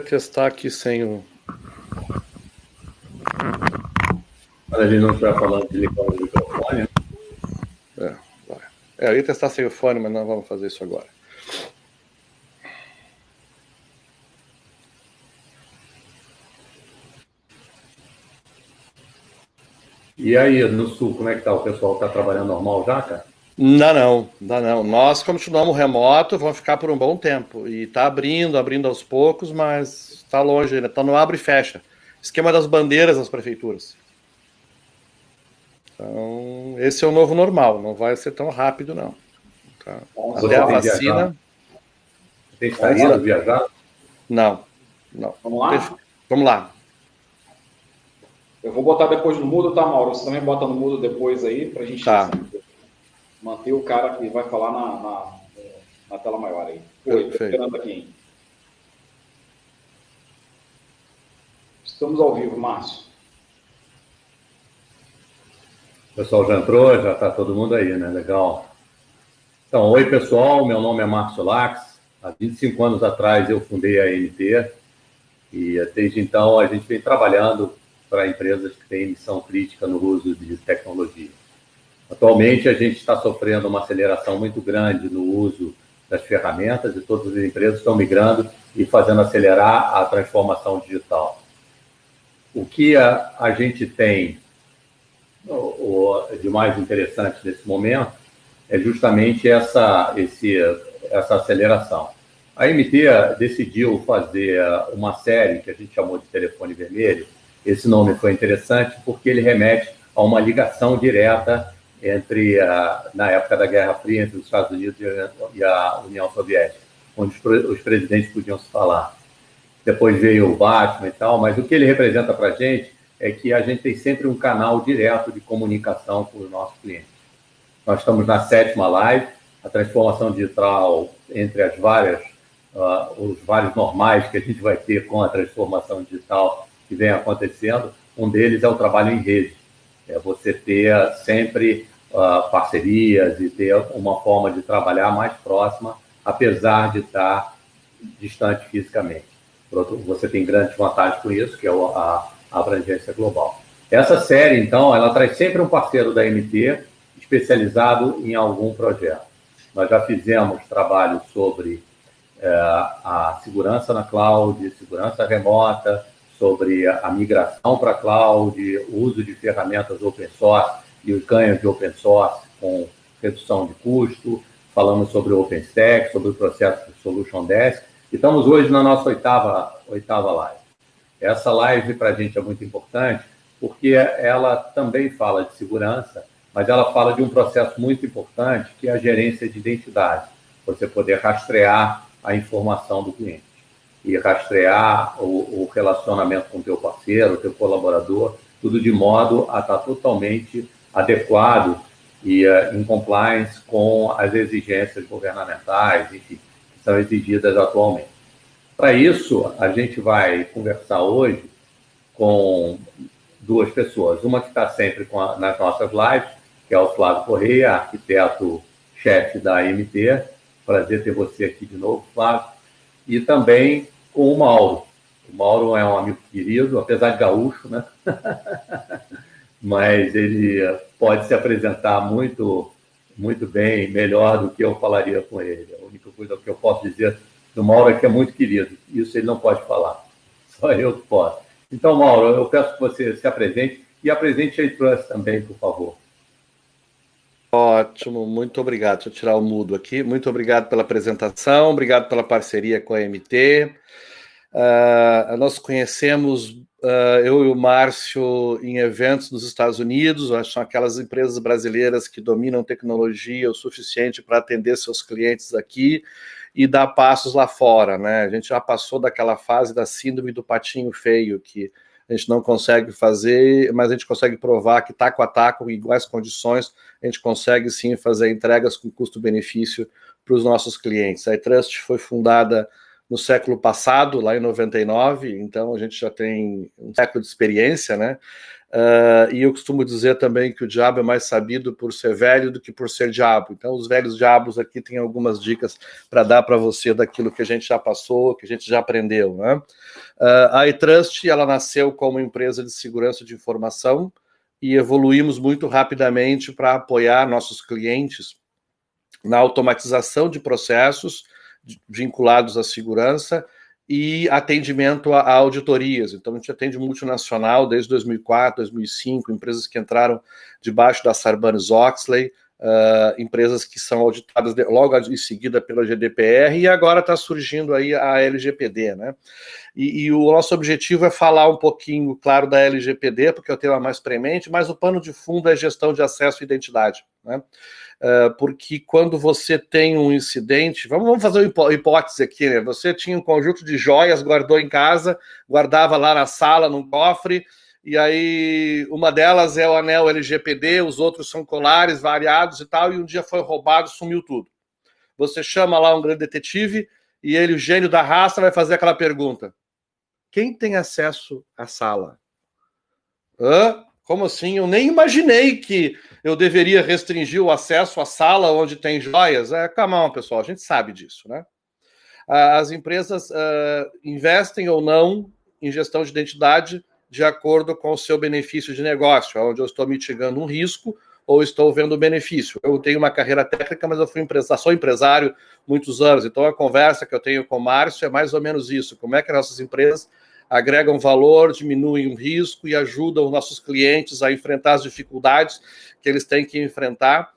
testar aqui sem o... Quando a gente não estiver falando de ligar o microfone, né? Vai. Eu ia testar sem o fone, mas não vamos fazer isso agora. E aí, no Sul, como é que tá? O pessoal tá trabalhando normal já, cara? Não. Nós continuamos remoto, vamos ficar por um bom tempo. E tá abrindo aos poucos, mas está longe ainda. Tá no abre e fecha. Esquema das bandeiras nas prefeituras. Então, esse é o novo normal. Não vai ser tão rápido, não. Tá? Até a vacina... Tem saído, viajar? Não. Vamos lá? Vamos lá. Eu vou botar depois no mudo, tá, Mauro? Você também bota no mudo depois aí, pra gente manter o cara que vai falar na tela maior aí. Oi, tô esperando aqui. Estamos ao vivo, Márcio. O pessoal já entrou, já está todo mundo aí, né? Legal. Então, oi, pessoal. Meu nome é Márcio Lax. Há 25 anos atrás eu fundei a AMT e desde então a gente vem trabalhando para empresas que têm missão crítica no uso de tecnologia. Atualmente, a gente está sofrendo uma aceleração muito grande no uso das ferramentas e todas as empresas estão migrando e fazendo acelerar a transformação digital. O que a gente tem de mais interessante nesse momento é justamente essa aceleração. A MT decidiu fazer uma série que a gente chamou de Telefone Vermelho. Esse nome foi interessante porque ele remete a uma ligação direta entre, na época da Guerra Fria, entre os Estados Unidos e a União Soviética, onde os presidentes podiam se falar. Depois veio o Batman e tal, mas o que ele representa para a gente é que a gente tem sempre um canal direto de comunicação com os nossos clientes. Nós estamos na 7ª live, a transformação digital entre os vários normais que a gente vai ter com a transformação digital que vem acontecendo. Um deles é o trabalho em rede. É você ter sempre parcerias e ter uma forma de trabalhar mais próxima, apesar de estar distante fisicamente. Você tem grandes vantagens com isso, que é a abrangência global. Essa série, então, ela traz sempre um parceiro da MT especializado em algum projeto. Nós já fizemos trabalho sobre a segurança na cloud, segurança remota, sobre a migração para a cloud, o uso de ferramentas open source e os ganhos de open source com redução de custo. Falamos sobre o OpenStack, sobre o processo de Solution Desk. Estamos hoje na nossa oitava live. Essa live para a gente é muito importante porque ela também fala de segurança, mas ela fala de um processo muito importante que é a gerência de identidade. Você poder rastrear a informação do cliente e rastrear o relacionamento com o teu parceiro, o teu colaborador, tudo de modo a estar totalmente adequado e em compliance com as exigências governamentais, enfim, que são exigidas atualmente. Para isso, a gente vai conversar hoje com duas pessoas. Uma que está sempre nas nossas lives, que é o Flávio Correia, arquiteto-chefe da AMT. Prazer ter você aqui de novo, Flávio. E também com o Mauro. O Mauro é um amigo querido, apesar de gaúcho, né? Mas ele pode se apresentar muito, muito bem, melhor do que eu falaria com ele. A única coisa que eu posso dizer do Mauro é que é muito querido. Isso ele não pode falar. Só eu que posso. Então, Mauro, eu peço que você se apresente e apresente a Trust também, por favor. Ótimo, muito obrigado. Deixa eu tirar o mudo aqui. Muito obrigado pela apresentação, obrigado pela parceria com a MT. Nós conhecemos, eu e o Márcio, em eventos nos Estados Unidos. Acho que são aquelas empresas brasileiras que dominam tecnologia o suficiente para atender seus clientes aqui e dar passos lá fora, né? A gente já passou daquela fase da síndrome do patinho feio, que a gente não consegue fazer, mas a gente consegue provar que taco a taco, em iguais condições, a gente consegue sim fazer entregas com custo-benefício para os nossos clientes. A iTrust foi fundada no século passado, lá em 99, então a gente já tem um século de experiência, né? E eu costumo dizer também que o diabo é mais sabido por ser velho do que por ser diabo. Então, os velhos diabos aqui têm algumas dicas para dar para você daquilo que a gente já passou, que a gente já aprendeu, né? A iTrust, ela nasceu como empresa de segurança de informação e evoluímos muito rapidamente para apoiar nossos clientes na automatização de processos vinculados à segurança e atendimento a auditorias. Então, a gente atende multinacional desde 2004, 2005, empresas que entraram debaixo da Sarbanes-Oxley, empresas que são auditadas logo em seguida pela GDPR, e agora está surgindo aí a LGPD, né? E o nosso objetivo é falar um pouquinho, claro, da LGPD, porque é o tema mais premente, mas o pano de fundo é gestão de acesso e identidade, né? Porque quando você tem um incidente, vamos fazer uma hipótese aqui, né? Você tinha um conjunto de joias, guardou em casa, guardava lá na sala, num cofre, e aí uma delas é o anel LGPD, os outros são colares variados e tal, e um dia foi roubado, sumiu tudo. Você chama lá um grande detetive e ele, o gênio da raça, vai fazer aquela pergunta: quem tem acesso à sala? Como assim? Eu nem imaginei que eu deveria restringir o acesso à sala onde tem joias. Calma, on, pessoal, a gente sabe disso, né? As empresas investem ou não em gestão de identidade de acordo com o seu benefício de negócio, onde eu estou mitigando um risco ou estou vendo benefício. Eu tenho uma carreira técnica, mas eu sou empresário muitos anos, então a conversa que eu tenho com o Márcio é mais ou menos isso: como é que nossas empresas agregam valor, diminuem o risco e ajudam os nossos clientes a enfrentar as dificuldades que eles têm que enfrentar,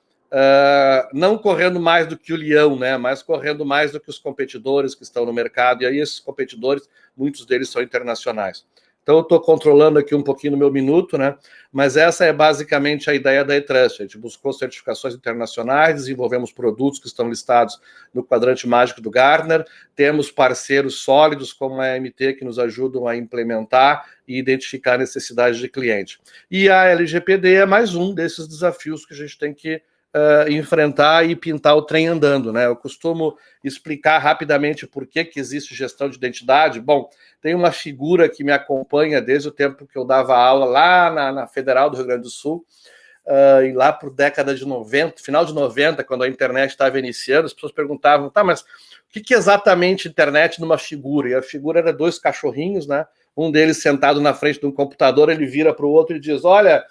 não correndo mais do que o leão, né, mas correndo mais do que os competidores que estão no mercado, e aí esses competidores, muitos deles são internacionais. Então, eu estou controlando aqui um pouquinho no meu minuto, né? Mas essa é basicamente a ideia da iTrust. A gente buscou certificações internacionais, desenvolvemos produtos que estão listados no quadrante mágico do Gartner, temos parceiros sólidos como a AMT que nos ajudam a implementar e identificar necessidades de cliente. E a LGPD é mais um desses desafios que a gente tem que enfrentar e pintar o trem andando, né? Eu costumo explicar rapidamente por que existe gestão de identidade. Bom, tem uma figura que me acompanha desde o tempo que eu dava aula lá na Federal do Rio Grande do Sul, e lá por década de 90, final de 90, quando a internet estava iniciando, as pessoas perguntavam, tá, mas o que é exatamente internet numa figura? E a figura era dois cachorrinhos, né? Um deles sentado na frente de um computador, ele vira para o outro e diz, olha,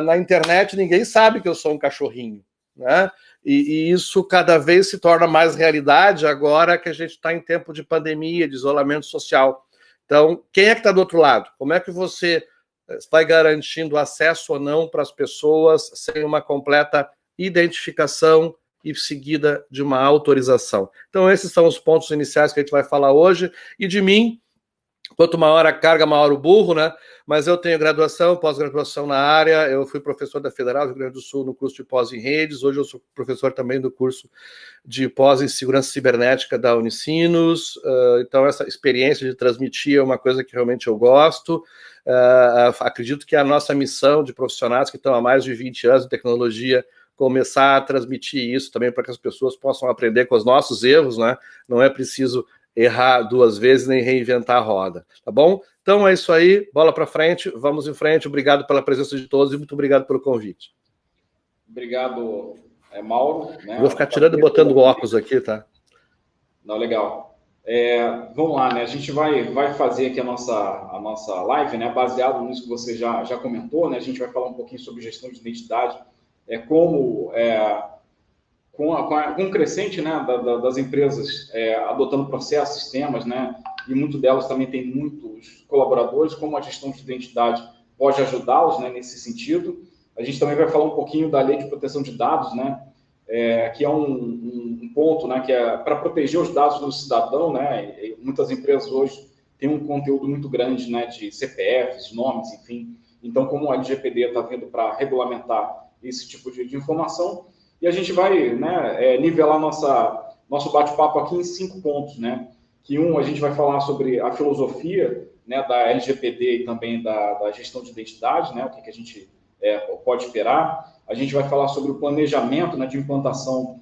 na internet ninguém sabe que eu sou um cachorrinho, né? E isso cada vez se torna mais realidade agora que a gente está em tempo de pandemia, de isolamento social. Então, quem é que está do outro lado? Como é que você vai garantindo acesso ou não para as pessoas sem uma completa identificação e seguida de uma autorização? Então, esses são os pontos iniciais que a gente vai falar hoje. E de mim, quanto maior a carga, maior o burro, né? Mas eu tenho graduação, pós-graduação na área, eu fui professor da Federal do Rio Grande do Sul no curso de pós em redes, hoje eu sou professor também do curso de pós em segurança cibernética da Unicinos, então essa experiência de transmitir é uma coisa que realmente eu gosto. Acredito que a nossa missão de profissionais que estão há mais de 20 anos em tecnologia, começar a transmitir isso também para que as pessoas possam aprender com os nossos erros, né? Não é preciso errar duas vezes nem reinventar a roda, tá bom? Então é isso aí, bola para frente, vamos em frente. Obrigado pela presença de todos e muito obrigado pelo convite. Obrigado, Mauro. Né? Vou ficar tirando e botando o óculos aqui, tá? Não, legal. Vamos lá, né? A gente vai fazer aqui a nossa live, né? Baseado nisso que você já comentou, né? A gente vai falar um pouquinho sobre gestão de identidade, com o crescente, né, das empresas adotando processos, sistemas, né, e muito delas também tem muitos colaboradores, como a gestão de identidade pode ajudá-los, né, nesse sentido. A gente também vai falar um pouquinho da lei de proteção de dados, né, que é um ponto, né, que é para proteger os dados do cidadão, né, e muitas empresas hoje têm um conteúdo muito grande, né, de CPFs, nomes, enfim. Então, como a LGPD está vindo para regulamentar esse tipo de informação, e a gente vai, né, nivelar nosso bate-papo aqui em 5 pontos, né? Que a gente vai falar sobre a filosofia, né, da LGPD e também da gestão de identidade, né? O que a gente pode esperar. A gente vai falar sobre o planejamento, né, de implantação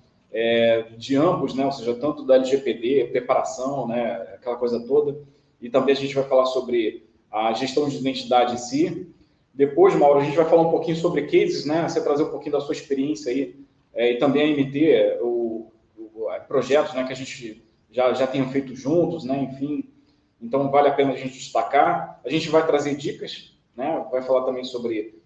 de ambos, né? Ou seja, tanto da LGPD, preparação, né, aquela coisa toda. E também a gente vai falar sobre a gestão de identidade em si. Depois, Mauro, a gente vai falar um pouquinho sobre cases, né? Você trazer um pouquinho da sua experiência aí, e também a MT, projetos, né, que a gente já tenha feito juntos, né? Enfim, então vale a pena a gente destacar. A gente vai trazer dicas, né? Vai falar também sobre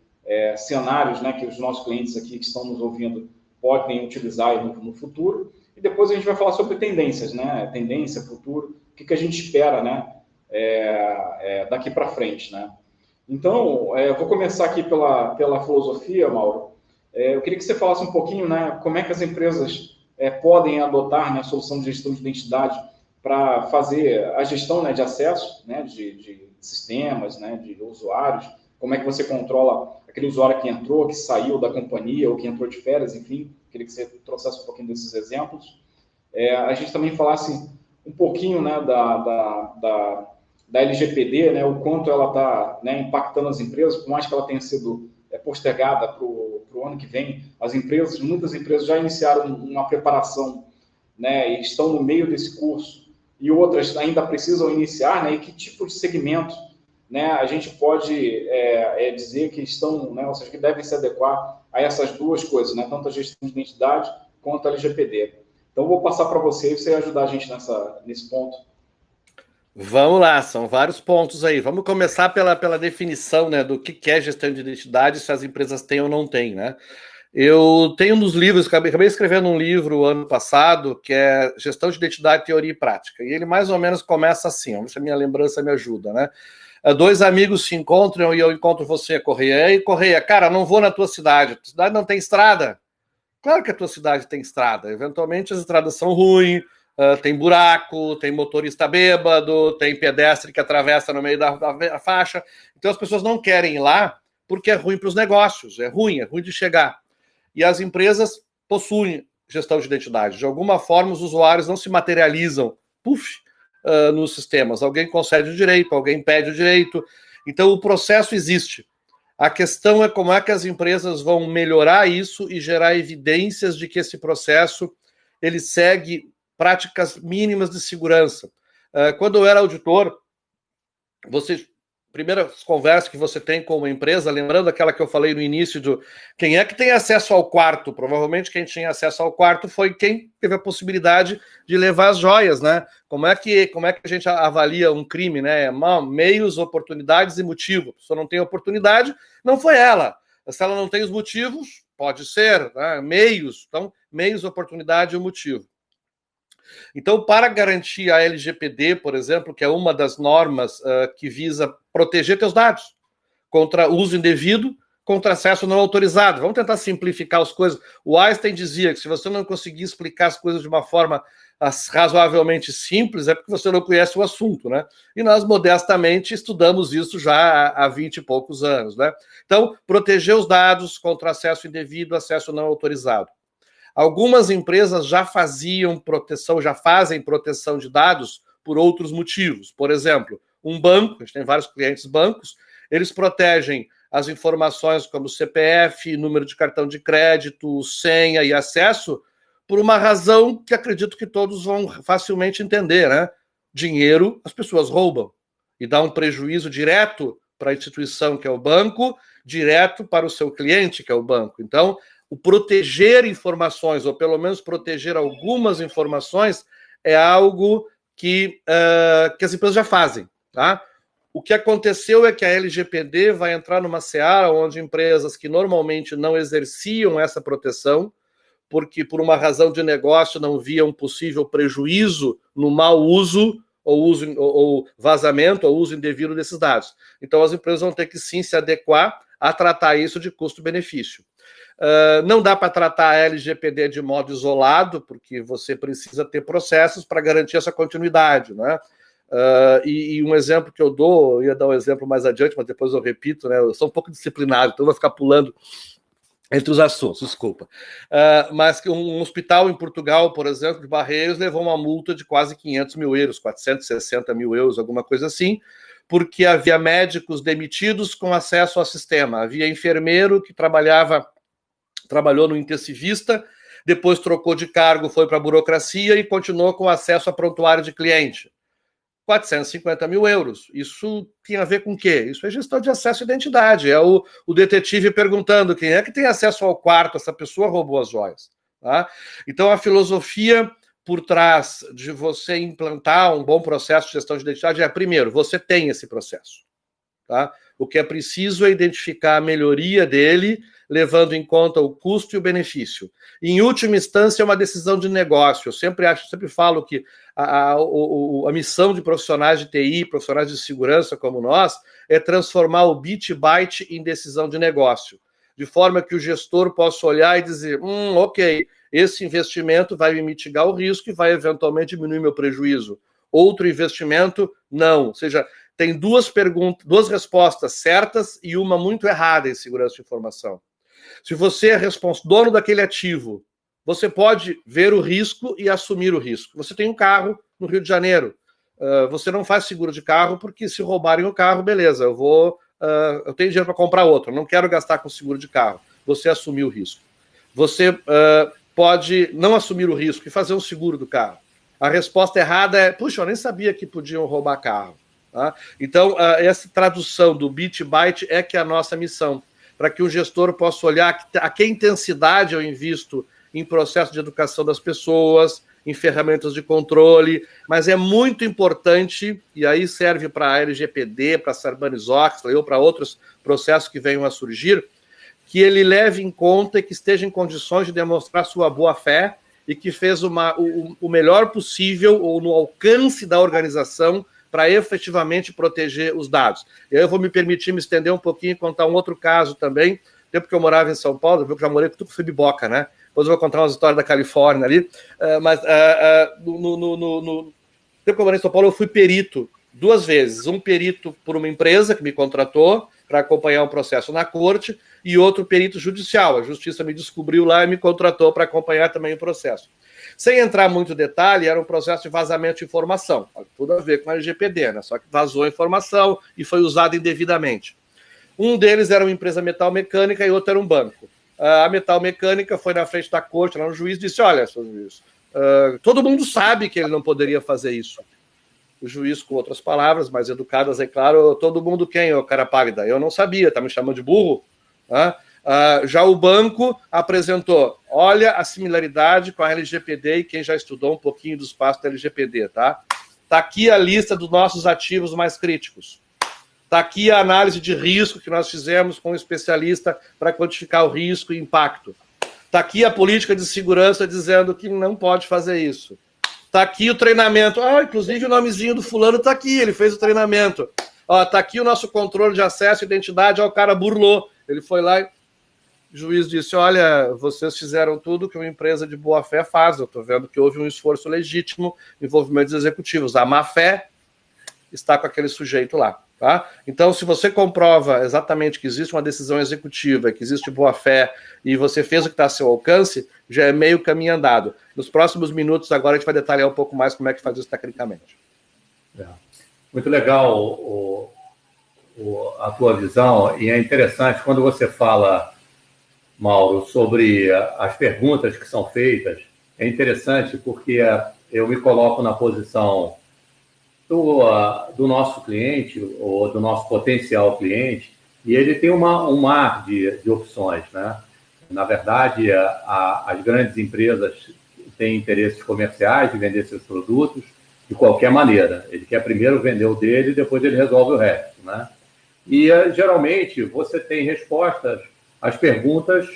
cenários, né, que os nossos clientes aqui que estão nos ouvindo podem utilizar no futuro. E depois a gente vai falar sobre tendências, né? Tendência, futuro, o que a gente espera, né? Daqui para frente, né? Então, eu vou começar aqui pela filosofia, Mauro. Eu queria que você falasse um pouquinho, né, como é que as empresas podem adotar, né, a solução de gestão de identidade para fazer a gestão, né, de acesso, né, de sistemas, né, de usuários. Como é que você controla aquele usuário que entrou, que saiu da companhia ou que entrou de férias, enfim. Queria que você trouxesse um pouquinho desses exemplos. A gente também falasse um pouquinho, né, da LGPD, né, o quanto ela está, né, impactando as empresas, por mais que ela tenha sido postergada para o ano que vem, muitas empresas já iniciaram uma preparação, né, e estão no meio desse curso, e outras ainda precisam iniciar, né, e que tipo de segmento, né, a gente pode dizer que estão, né, ou seja, que devem se adequar a essas duas coisas, né, tanto a gestão de identidade quanto a LGPD. Então, vou passar para você e você ajudar a gente nesse ponto. Vamos lá, são vários pontos aí. Vamos começar pela definição, né, do que é gestão de identidade, se as empresas têm ou não têm, né? Eu tenho um dos livros, acabei escrevendo um livro ano passado, que é Gestão de Identidade, Teoria e Prática. E ele mais ou menos começa assim, vamos ver se a minha lembrança me ajuda, né? Dois amigos se encontram e eu encontro você, Correia. E Correia, cara, não vou na tua cidade não tem estrada? Claro que a tua cidade tem estrada. Eventualmente as estradas são ruins, tem buraco, tem motorista bêbado, tem pedestre que atravessa no meio da faixa. Então as pessoas não querem ir lá porque é ruim para os negócios, é ruim de chegar. E as empresas possuem gestão de identidade. De alguma forma, os usuários não se materializam nos sistemas. Alguém concede o direito, alguém pede o direito. Então o processo existe. A questão é como é que as empresas vão melhorar isso e gerar evidências de que esse processo ele segue práticas mínimas de segurança. Quando eu era auditor, primeiras conversas que você tem com uma empresa, lembrando aquela que eu falei no início de quem é que tem acesso ao quarto? Provavelmente quem tinha acesso ao quarto foi quem teve a possibilidade de levar as joias, né? Como é que a gente avalia um crime, né? Meios, oportunidades e motivo. Se não tem oportunidade, não foi ela. Se ela não tem os motivos, pode ser, né? Meios. Então, meios, oportunidade e o motivo. Então, para garantir a LGPD, por exemplo, que é uma das normas que visa proteger teus dados contra uso indevido, contra acesso não autorizado. Vamos tentar simplificar as coisas. O Einstein dizia que se você não conseguir explicar as coisas de uma forma razoavelmente simples, é porque você não conhece o assunto, né? E nós, modestamente, estudamos isso já há 20 e poucos anos, né? Então, proteger os dados contra acesso indevido, acesso não autorizado. Algumas empresas já fazem proteção de dados por outros motivos. Por exemplo, um banco, a gente tem vários clientes bancos, eles protegem as informações como CPF, número de cartão de crédito, senha e acesso, por uma razão que acredito que todos vão facilmente entender, né? Dinheiro as pessoas roubam e dá um prejuízo direto para a instituição, que é o banco, direto para o seu cliente, que é o banco. Então, o proteger informações, ou pelo menos proteger algumas informações, é algo que as empresas já fazem, tá? O que aconteceu é que a LGPD vai entrar numa seara onde empresas que normalmente não exerciam essa proteção, porque por uma razão de negócio não viam possível prejuízo no mau uso ou vazamento ou uso indevido desses dados. Então as empresas vão ter que sim se adequar a tratar isso de custo-benefício. Não dá para tratar a LGPD de modo isolado, porque você precisa ter processos para garantir essa continuidade, né? E um exemplo que eu dou, eu ia dar um exemplo mais adiante, mas depois eu repito, né? Eu sou um pouco disciplinado, então eu vou ficar pulando entre os assuntos, desculpa. Mas que um hospital em Portugal, por exemplo, de Barreiros, levou uma multa de quase 500 mil euros, 460 mil euros, alguma coisa assim, porque havia médicos demitidos com acesso ao sistema. Havia enfermeiro que trabalhou no intensivista, depois trocou de cargo, foi para a burocracia e continuou com acesso a prontuário de cliente. 450 mil euros. Isso tem a ver com o quê? Isso é gestão de acesso à identidade. É o detetive perguntando quem é que tem acesso ao quarto, essa pessoa roubou as joias. Tá? Então, a filosofia por trás de você implantar um bom processo de gestão de identidade é, primeiro, você tem esse processo. Tá? O que é preciso é identificar a melhoria dele, levando em conta o custo e o benefício. Em última instância, é uma decisão de negócio. Eu sempre falo que a missão de profissionais de TI, profissionais de segurança como nós, é transformar o bit byte em decisão de negócio, de forma que o gestor possa olhar e dizer, ok, esse investimento vai me mitigar o risco e vai eventualmente diminuir meu prejuízo. Outro investimento, não. Ou seja, tem duas respostas certas e uma muito errada em segurança de informação. Se você é dono daquele ativo, você pode ver o risco e assumir o risco. Você tem um carro no Rio de Janeiro. Você não faz seguro de carro porque se roubarem o carro, beleza, eu tenho dinheiro para comprar outro, não quero gastar com seguro de carro. Você assumiu o risco. Você pode não assumir o risco e fazer um seguro do carro. A resposta errada é, puxa, eu nem sabia que podiam roubar carro. Tá? Então, essa tradução do bit byte é que é a nossa missão, para que o gestor possa olhar a que intensidade eu invisto em processo de educação das pessoas, em ferramentas de controle, mas é muito importante, e aí serve para a LGPD, para a Sarbanes-Oxley ou para outros processos que venham a surgir, que ele leve em conta e que esteja em condições de demonstrar sua boa-fé e que fez o melhor possível ou no alcance da organização para efetivamente proteger os dados. E aí eu vou me permitir me estender um pouquinho e contar um outro caso também. Tempo que eu morava em São Paulo, eu já morei com tudo que foi biboca, né? Depois eu vou contar umas histórias da Califórnia ali. Mas no tempo que eu morei em São Paulo, eu fui perito 2 vezes. Um perito por uma empresa que me contratou para acompanhar um processo na corte e outro perito judicial. A justiça me descobriu lá e me contratou para acompanhar também o processo. Sem entrar muito em detalhe, era um processo de vazamento de informação. Tudo a ver com a LGPD, né? Só que vazou a informação e foi usada indevidamente. Um deles era uma empresa metalmecânica e outro era um banco. A metalmecânica foi na frente da corte, lá no juiz, disse, olha, seu juiz, todo mundo sabe que ele não poderia fazer isso. O juiz, com outras palavras, mais educadas, é claro, todo mundo quem, ô cara pálida? Eu não sabia, tá me chamando de burro? Já o banco apresentou, olha a similaridade com a LGPD, e quem já estudou um pouquinho do espaço da LGPD, tá? Tá aqui a lista dos nossos ativos mais críticos. Tá aqui a análise de risco que nós fizemos com um especialista para quantificar o risco e impacto. Tá aqui a política de segurança dizendo que não pode fazer isso. Tá aqui o treinamento. Inclusive o nomezinho do fulano tá aqui, ele fez o treinamento. Tá aqui o nosso controle de acesso e identidade, o cara burlou. Ele foi lá e o juiz disse, olha, vocês fizeram tudo que uma empresa de boa-fé faz. Eu estou vendo que houve um esforço legítimo, envolvimento dos executivos. A má-fé está com aquele sujeito lá. Tá? Então, se você comprova exatamente que existe uma decisão executiva, que existe boa-fé e você fez o que está a seu alcance, já é meio caminho andado. Nos próximos minutos, agora, a gente vai detalhar um pouco mais como é que faz isso tecnicamente. Muito legal a tua visão, e é interessante quando você fala, Mauro, sobre as perguntas que são feitas. É interessante porque eu me coloco na posição do nosso cliente ou do nosso potencial cliente, e ele tem um mar de opções, né? Na verdade, as grandes empresas têm interesses comerciais de vender seus produtos de qualquer maneira. Ele quer primeiro vender o dele e depois ele resolve o resto, né? E geralmente você tem respostas às perguntas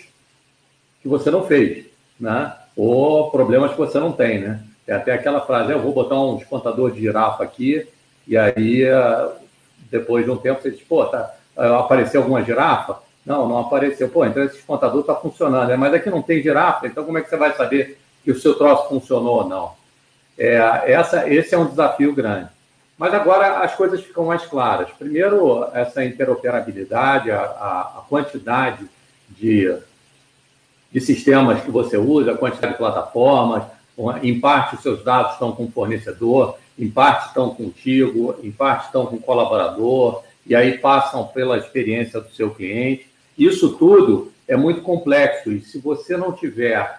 que você não fez, né? Ou problemas que você não tem, né? Tem até aquela frase, eu vou botar um espantador de girafa aqui, e aí, depois de um tempo, você diz, apareceu alguma girafa? Não apareceu. Então esse espantador está funcionando, né? Mas aqui não tem girafa, então como é que você vai saber que o seu troço funcionou ou não? Esse é um desafio grande. Mas agora as coisas ficam mais claras. Primeiro, essa interoperabilidade, a quantidade de sistemas que você usa, a quantidade de plataformas. Em parte, os seus dados estão com o fornecedor, em parte estão contigo, em parte estão com o colaborador, e aí passam pela experiência do seu cliente. Isso tudo é muito complexo, e se você não tiver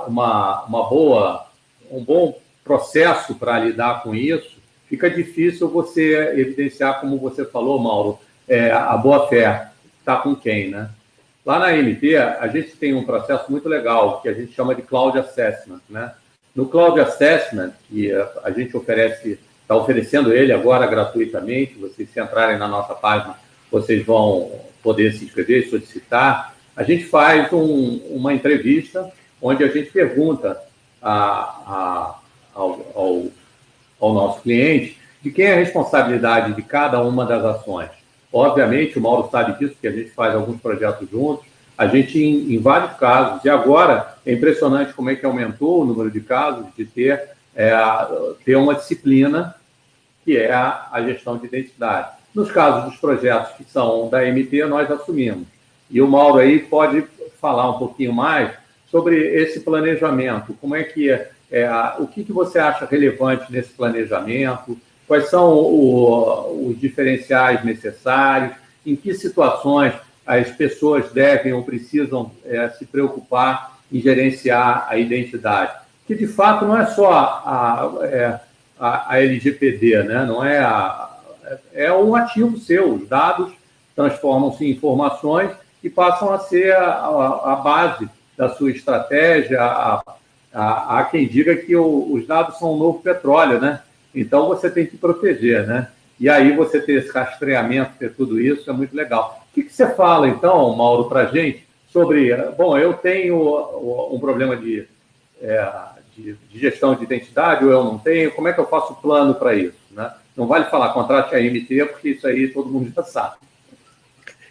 um bom processo para lidar com isso, fica difícil você evidenciar, como você falou, Mauro, a boa-fé está com quem, né? Lá na AMT, a gente tem um processo muito legal, que a gente chama de Cloud Assessment, né? No Cloud Assessment, que a gente está oferecendo ele agora gratuitamente, vocês se entrarem na nossa página, vocês vão poder se inscrever e solicitar. A gente faz uma entrevista onde a gente pergunta ao nosso cliente de quem é a responsabilidade de cada uma das ações. Obviamente, o Mauro sabe disso, porque a gente faz alguns projetos juntos, a gente, em vários casos, e agora é impressionante como é que aumentou o número de casos de ter uma disciplina que é a gestão de identidade. Nos casos dos projetos que são da AMT, nós assumimos. E o Mauro aí pode falar um pouquinho mais sobre esse planejamento. Como é que o que você acha relevante nesse planejamento? Quais são os diferenciais necessários? Em que situações as pessoas devem ou precisam se preocupar em gerenciar a identidade? Que, de fato, não é só a LGPD, né? Não é um ativo seu. Os dados transformam-se em informações e passam a ser a base da sua estratégia. Há quem diga que os dados são um novo petróleo, né? Então, você tem que proteger, né? E aí você ter esse rastreamento, ter tudo isso, é muito legal. O que você fala, então, Mauro, para a gente sobre... Bom, eu tenho um problema de gestão de identidade, ou eu não tenho, como é que eu faço o plano para isso, né? Não vale falar contrate a AMT, porque isso aí todo mundo já sabe.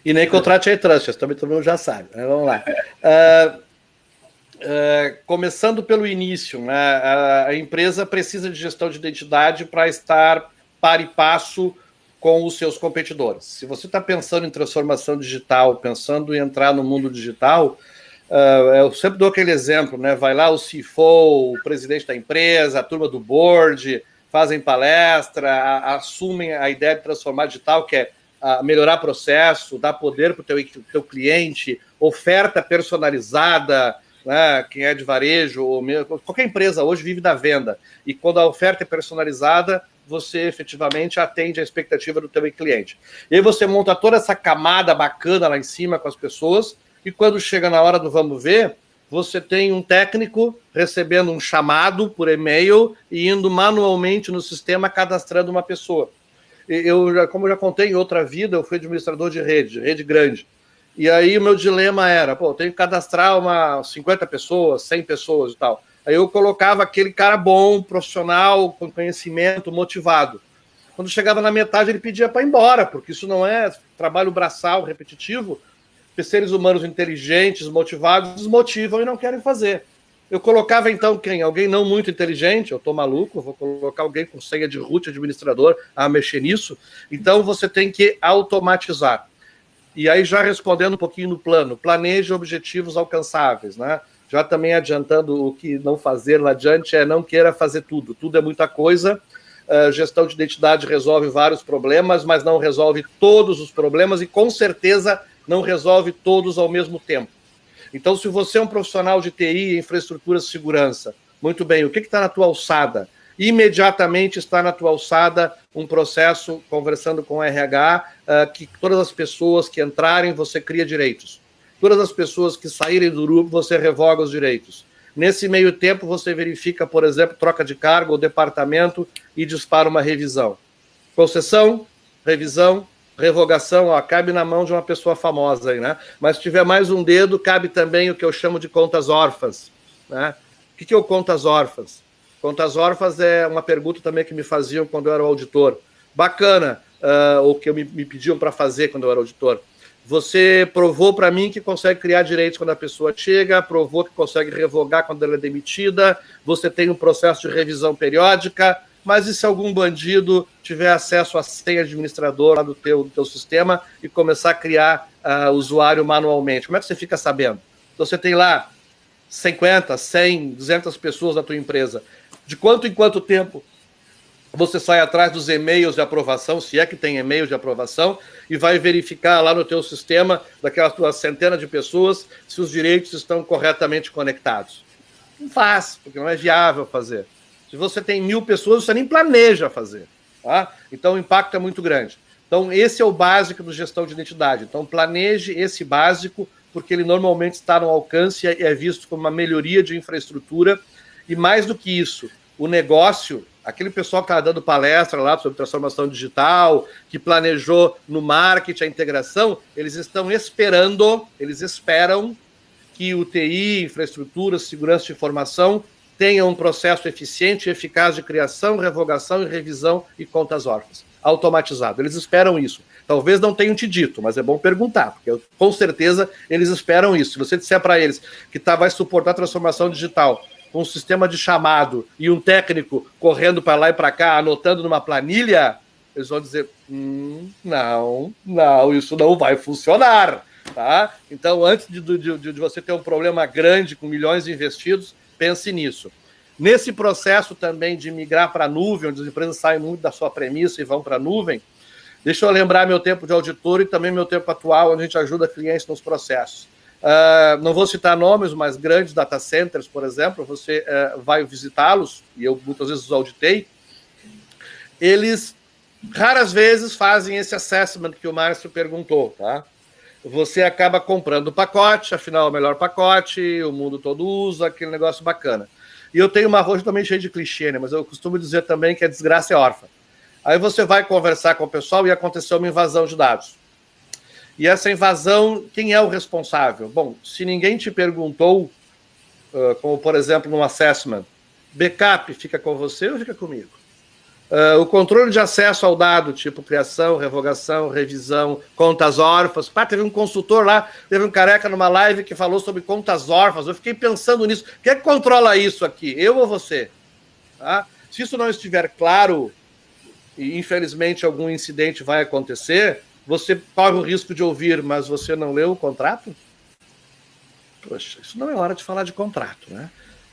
E nem contrate a e-Trust, também todo mundo já sabe. Né? Vamos lá. Começando pelo início, né? A empresa precisa de gestão de identidade para estar par e passo com os seus competidores. Se você está pensando em transformação digital, pensando em entrar no mundo digital, eu sempre dou aquele exemplo, né? Vai lá o CFO, o presidente da empresa, a turma do board, fazem palestra, assumem a ideia de transformar digital, que é melhorar processo, dar poder para o teu cliente, oferta personalizada, né? Quem é de varejo, ou mesmo, qualquer empresa hoje vive da venda. E quando a oferta é personalizada, você efetivamente atende a expectativa do teu cliente. E aí você monta toda essa camada bacana lá em cima com as pessoas, e quando chega na hora do vamos ver, você tem um técnico recebendo um chamado por e-mail e indo manualmente no sistema cadastrando uma pessoa. Como eu já contei em outra vida, eu fui administrador de rede grande. E aí o meu dilema era, eu tenho que cadastrar 50 pessoas, 100 pessoas e tal. Aí eu colocava aquele cara bom, profissional, com conhecimento, motivado. Quando chegava na metade, ele pedia para ir embora, porque isso não é trabalho braçal, repetitivo. Seres humanos inteligentes, motivados, desmotivam e não querem fazer. Eu colocava, então, quem? Alguém não muito inteligente, eu estou maluco, vou colocar alguém com senha de root administrador a mexer nisso. Então, você tem que automatizar. E aí, já respondendo um pouquinho no plano, planeje objetivos alcançáveis, né? Já também adiantando o que não fazer lá adiante não queira fazer tudo. Tudo é muita coisa. Gestão de identidade resolve vários problemas, mas não resolve todos os problemas e, com certeza, não resolve todos ao mesmo tempo. Então, se você é um profissional de TI, infraestrutura de segurança, muito bem, o que está na tua alçada? Imediatamente está na tua alçada um processo, conversando com o RH, que todas as pessoas que entrarem, você cria direitos. Todas as pessoas que saírem do grupo, você revoga os direitos. Nesse meio tempo, você verifica, por exemplo, troca de cargo ou departamento e dispara uma revisão. Concessão, revisão, revogação, cabe na mão de uma pessoa famosa aí, né? Mas se tiver mais um dedo, cabe também o que eu chamo de contas órfãs, né? O que é o contas órfãs? Contas órfãs é uma pergunta também que me faziam quando eu era auditor. Bacana, o que me pediam para fazer quando eu era auditor. Você provou para mim que consegue criar direitos quando a pessoa chega, provou que consegue revogar quando ela é demitida, você tem um processo de revisão periódica, mas e se algum bandido tiver acesso à senha administrador lá do teu sistema e começar a criar usuário manualmente? Como é que você fica sabendo? Então você tem lá 50, 100, 200 pessoas na tua empresa. De quanto em quanto tempo você sai atrás dos e-mails de aprovação, se é que tem e-mail de aprovação, e vai verificar lá no teu sistema, daquelas tuas centenas de pessoas, se os direitos estão corretamente conectados? Não faz, porque não é viável fazer. Se você tem 1000 pessoas, você nem planeja fazer. Tá? Então, o impacto é muito grande. Então, esse é o básico do gestão de identidade. Então, planeje esse básico, porque ele normalmente está no alcance e é visto como uma melhoria de infraestrutura. E mais do que isso, o negócio, aquele pessoal que está dando palestra lá sobre transformação digital, que planejou no marketing a integração, eles esperam que o TI, infraestrutura, segurança de informação, tenha um processo eficiente e eficaz de criação, revogação e revisão e contas órfãs, automatizado. Eles esperam isso. Talvez não tenham te dito, mas é bom perguntar, porque com certeza eles esperam isso. Se você disser para eles que vai suportar a transformação digital com um sistema de chamado e um técnico correndo para lá e para cá, anotando numa planilha, eles vão dizer, não, isso não vai funcionar. Tá? Então, antes de você ter um problema grande com milhões investidos, pense nisso. Nesse processo também de migrar para a nuvem, onde as empresas saem muito da sua premissa e vão para a nuvem, deixa eu lembrar meu tempo de auditor e também meu tempo atual, onde a gente ajuda clientes nos processos. Não vou citar nomes, mas grandes data centers, por exemplo, você vai visitá-los, e eu muitas vezes os auditei, eles raras vezes fazem esse assessment que o Márcio perguntou, tá? Você acaba comprando o pacote, afinal é o melhor pacote, o mundo todo usa, aquele negócio bacana. E eu tenho uma roxa também cheia de clichê, né? Mas eu costumo dizer também que a desgraça é órfã. Aí você vai conversar com o pessoal e aconteceu uma invasão de dados. E essa invasão, quem é o responsável? Bom, se ninguém te perguntou, como por exemplo no assessment, backup fica com você ou fica comigo? O controle de acesso ao dado, tipo criação, revogação, revisão, contas órfãs. Teve um consultor lá, teve um careca numa live que falou sobre contas órfãs. Eu fiquei pensando nisso. Quem é que controla isso aqui? Eu ou você? Tá? Se isso não estiver claro, e infelizmente algum incidente vai acontecer, você corre o risco de ouvir, mas você não leu o contrato? Poxa, isso não é hora de falar de contrato, né?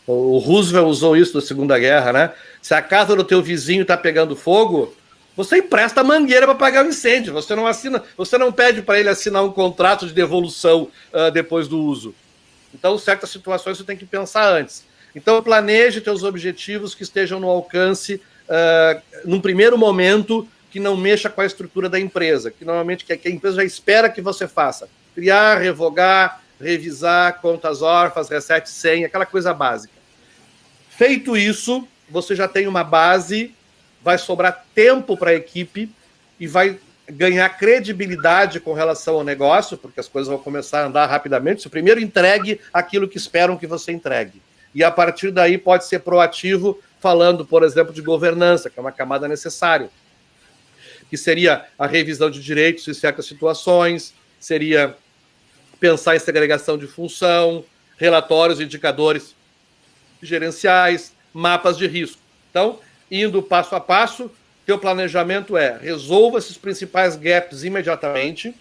O Roosevelt usou isso na Segunda Guerra, né? Se a casa do teu vizinho está pegando fogo, você empresta a mangueira para apagar o incêndio. Você não pede para ele assinar um contrato de devolução depois do uso. Então, certas situações você tem que pensar antes. Então, planeje teus objetivos que estejam no alcance, num primeiro momento, que não mexa com a estrutura da empresa, que normalmente que a empresa já espera que você faça. Criar, revogar, revisar, contas órfãs, reset senha, aquela coisa básica. Feito isso, você já tem uma base, vai sobrar tempo para a equipe e vai ganhar credibilidade com relação ao negócio, porque as coisas vão começar a andar rapidamente. Você primeiro entregue aquilo que esperam que você entregue. E a partir daí pode ser proativo, falando, por exemplo, de governança, que é uma camada necessária, que seria a revisão de direitos em certas situações, seria pensar em segregação de função, relatórios, indicadores gerenciais, mapas de risco. Então, indo passo a passo, teu planejamento resolva esses principais gaps imediatamente,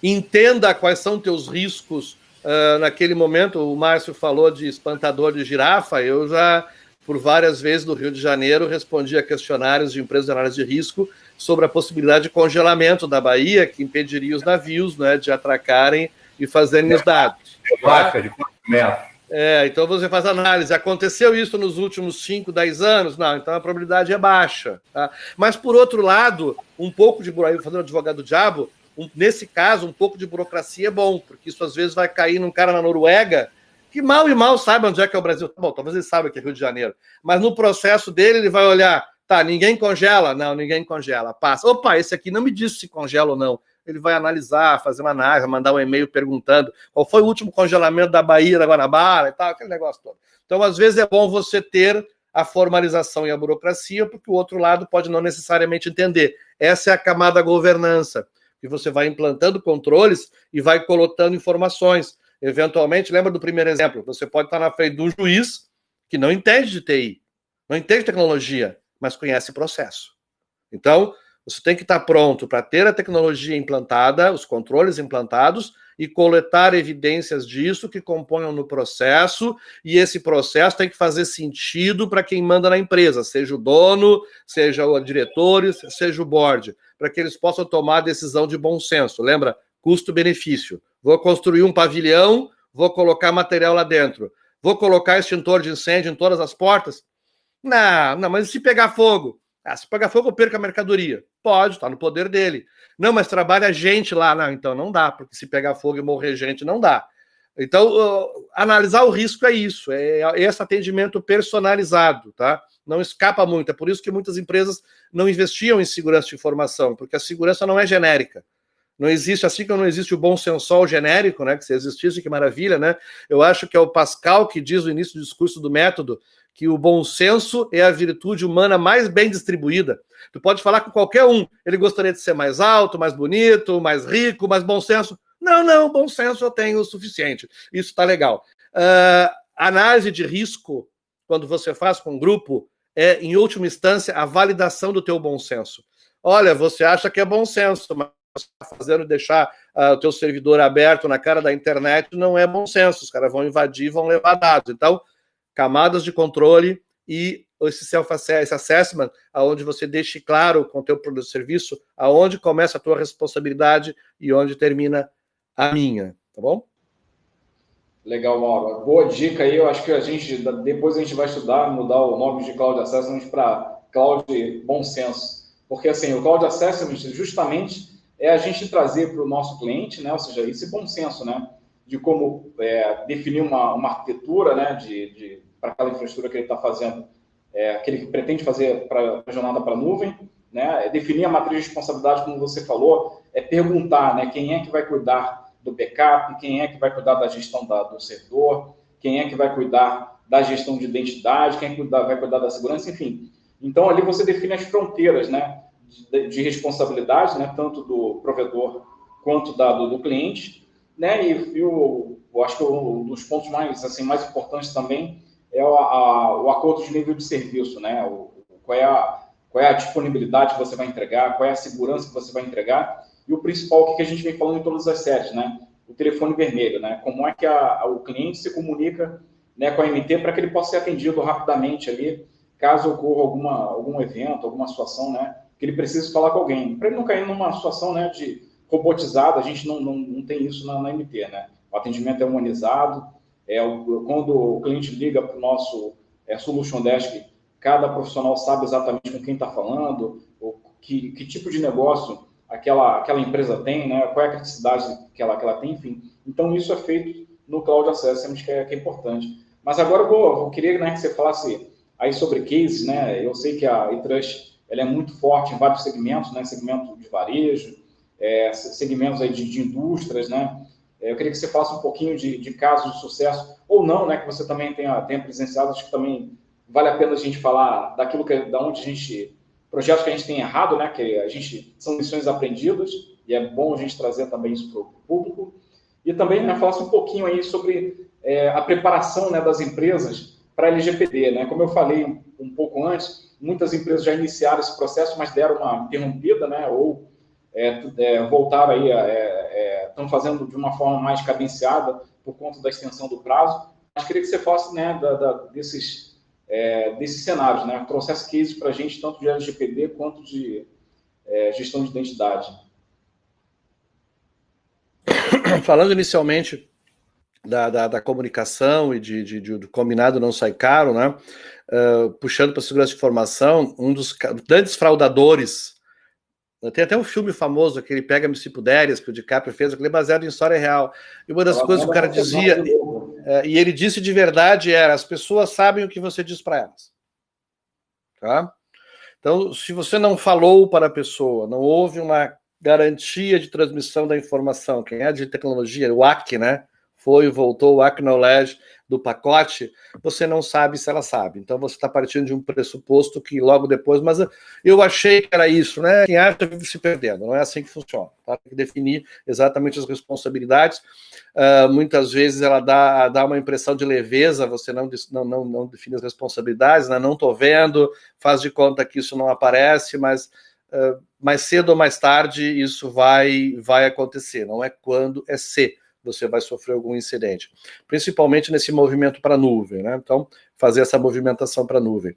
entenda quais são teus riscos naquele momento. O Márcio falou de espantador de girafa, eu já, por várias vezes no Rio de Janeiro, respondi a questionários de empresas de análise de risco sobre a possibilidade de congelamento da Bahia, que impediria os navios, né, de atracarem e fazerem os dados. Baixa de 4 metros. Então você faz análise. Aconteceu isso nos últimos 5, 10 anos? Não, então a probabilidade é baixa. Tá? Mas, por outro lado, um pouco de burocracia, fazendo advogado do diabo, nesse caso, um pouco de burocracia é bom, porque isso às vezes vai cair num cara na Noruega que mal e mal sabe onde é que é o Brasil. Bom, talvez ele saiba que é Rio de Janeiro, mas no processo dele ele vai olhar, tá, ninguém congela? Não, ninguém congela. Passa. Opa, esse aqui não me disse se congela ou não. Ele vai analisar, fazer uma análise, mandar um e-mail perguntando qual foi o último congelamento da Baía, da Guanabara e tal, aquele negócio todo. Então, às vezes, é bom você ter a formalização e a burocracia, porque o outro lado pode não necessariamente entender. Essa é a camada governança, que você vai implantando controles e vai colocando informações. Eventualmente, lembra do primeiro exemplo, você pode estar na frente de um juiz que não entende de TI, não entende de tecnologia, mas conhece o processo. Então, você tem que estar pronto para ter a tecnologia implantada, os controles implantados e coletar evidências disso que componham no processo, e esse processo tem que fazer sentido para quem manda na empresa, seja o dono, seja os diretores, seja o board, para que eles possam tomar a decisão de bom senso. Lembra? Custo-benefício. Vou construir um pavilhão, vou colocar material lá dentro. Vou colocar extintor de incêndio em todas as portas? Não, mas e se pegar fogo? Se pegar fogo, eu perco a mercadoria. Pode, está no poder dele. Não, mas trabalha gente lá. Não, então não dá, porque se pegar fogo e morrer gente, não dá. Então, analisar o risco é isso, é esse atendimento personalizado, tá? Não escapa muito, é por isso que muitas empresas não investiam em segurança de informação, porque a segurança não é genérica. Não existe, assim como não existe o bom sensol genérico, né? Que se existisse, que maravilha, né? Eu acho que é o Pascal que diz no início do discurso do método que o bom senso é a virtude humana mais bem distribuída. Tu pode falar com qualquer um, ele gostaria de ser mais alto, mais bonito, mais rico, mais bom senso. Não, bom senso eu tenho o suficiente. Isso está legal. Análise de risco, quando você faz com um grupo, é, em última instância, a validação do teu bom senso. Olha, você acha que é bom senso, mas fazendo deixar o teu servidor aberto na cara da internet não é bom senso. Os caras vão invadir, vão levar dados. Então, camadas de controle e esse self-assessment, aonde você deixe claro com o teu produto de serviço aonde começa a tua responsabilidade e onde termina a minha, tá bom? Legal, Mauro. Boa dica aí. Eu acho que depois a gente vai estudar, mudar o nome de Cloud Assessment para Cloud Bom Senso. Porque assim, o Cloud Assessment justamente é a gente trazer para o nosso cliente, né? Ou seja, esse bom senso, né? De como definir uma arquitetura, né? Para aquela infraestrutura que ele está fazendo, que ele pretende fazer para a jornada para a nuvem, né? Definir a matriz de responsabilidade, como você falou, perguntar, né? Quem é que vai cuidar do backup, quem é que vai cuidar da gestão do servidor, quem é que vai cuidar da gestão de identidade, quem é que vai cuidar da segurança, enfim. Então, ali você define as fronteiras, né, de responsabilidade, né, tanto do provedor quanto do cliente, né, e eu acho que um dos pontos mais importantes também é o acordo de nível de serviço, né, qual é a disponibilidade que você vai entregar, qual é a segurança que você vai entregar, e o principal que a gente vem falando em todas as séries, né, o telefone vermelho, né, como é que o cliente se comunica, né, com a MT para que ele possa ser atendido rapidamente ali, caso ocorra algum evento, alguma situação, né, que ele precise falar com alguém, para ele não cair numa situação, né, de robotizada. A gente não tem isso na MT, né, o atendimento é humanizado, quando o cliente liga para o nosso Solution Desk, cada profissional sabe exatamente com quem está falando, que tipo de negócio aquela empresa tem, né, qual é a criticidade que ela tem, enfim. Então, isso é feito no Cloud Assessment, que é importante. Mas agora eu queria, né, que você falasse aí sobre cases, né? Eu sei que a eTrust ela é muito forte em vários segmentos, né? Segmento de varejo, segmentos aí de indústrias, né? Eu queria que você falasse um pouquinho de casos de sucesso, ou não, né? Que você também tenha presenciado. Acho que também vale a pena a gente falar daquilo da onde a gente, projetos que a gente tem errado, né? Que são lições aprendidas, e é bom a gente trazer também isso para o público. E também, né, falasse um pouquinho aí sobre a preparação, né, das empresas para a LGPD, né? Como eu falei um pouco antes, muitas empresas já iniciaram esse processo, mas deram uma interrompida, né? Ou voltaram aí, estão fazendo de uma forma mais cadenciada por conta da extensão do prazo. Mas queria que você falasse, né, desses cenários, né? Trouxesse cases para a gente, tanto de LGPD quanto de gestão de identidade. Falando inicialmente da comunicação e do combinado não sai caro, né? Puxando para a segurança de informação, um dos grandes fraudadores, tem até um filme famoso que ele pega-me se puderes, que o DiCaprio fez, aquele baseado em história real. E uma das coisas que o cara dizia, e ele disse de verdade, era: as pessoas sabem o que você diz para elas. Tá? Então, se você não falou para a pessoa, não houve uma garantia de transmissão da informação, quem é de tecnologia, o AC, né? Foi e voltou, o acknowledge do pacote, você não sabe se ela sabe. Então você está partindo de um pressuposto que logo depois, mas eu achei que era isso, né? Quem acha vive se perdendo, não é assim que funciona. Tá? Tem que definir exatamente as responsabilidades. Muitas vezes ela dá uma impressão de leveza, você não define as responsabilidades, né? Não estou vendo, faz de conta que isso não aparece, mas mais cedo ou mais tarde isso vai acontecer, não é quando, é se você vai sofrer algum incidente, principalmente nesse movimento para a nuvem, né? Então, fazer essa movimentação para a nuvem.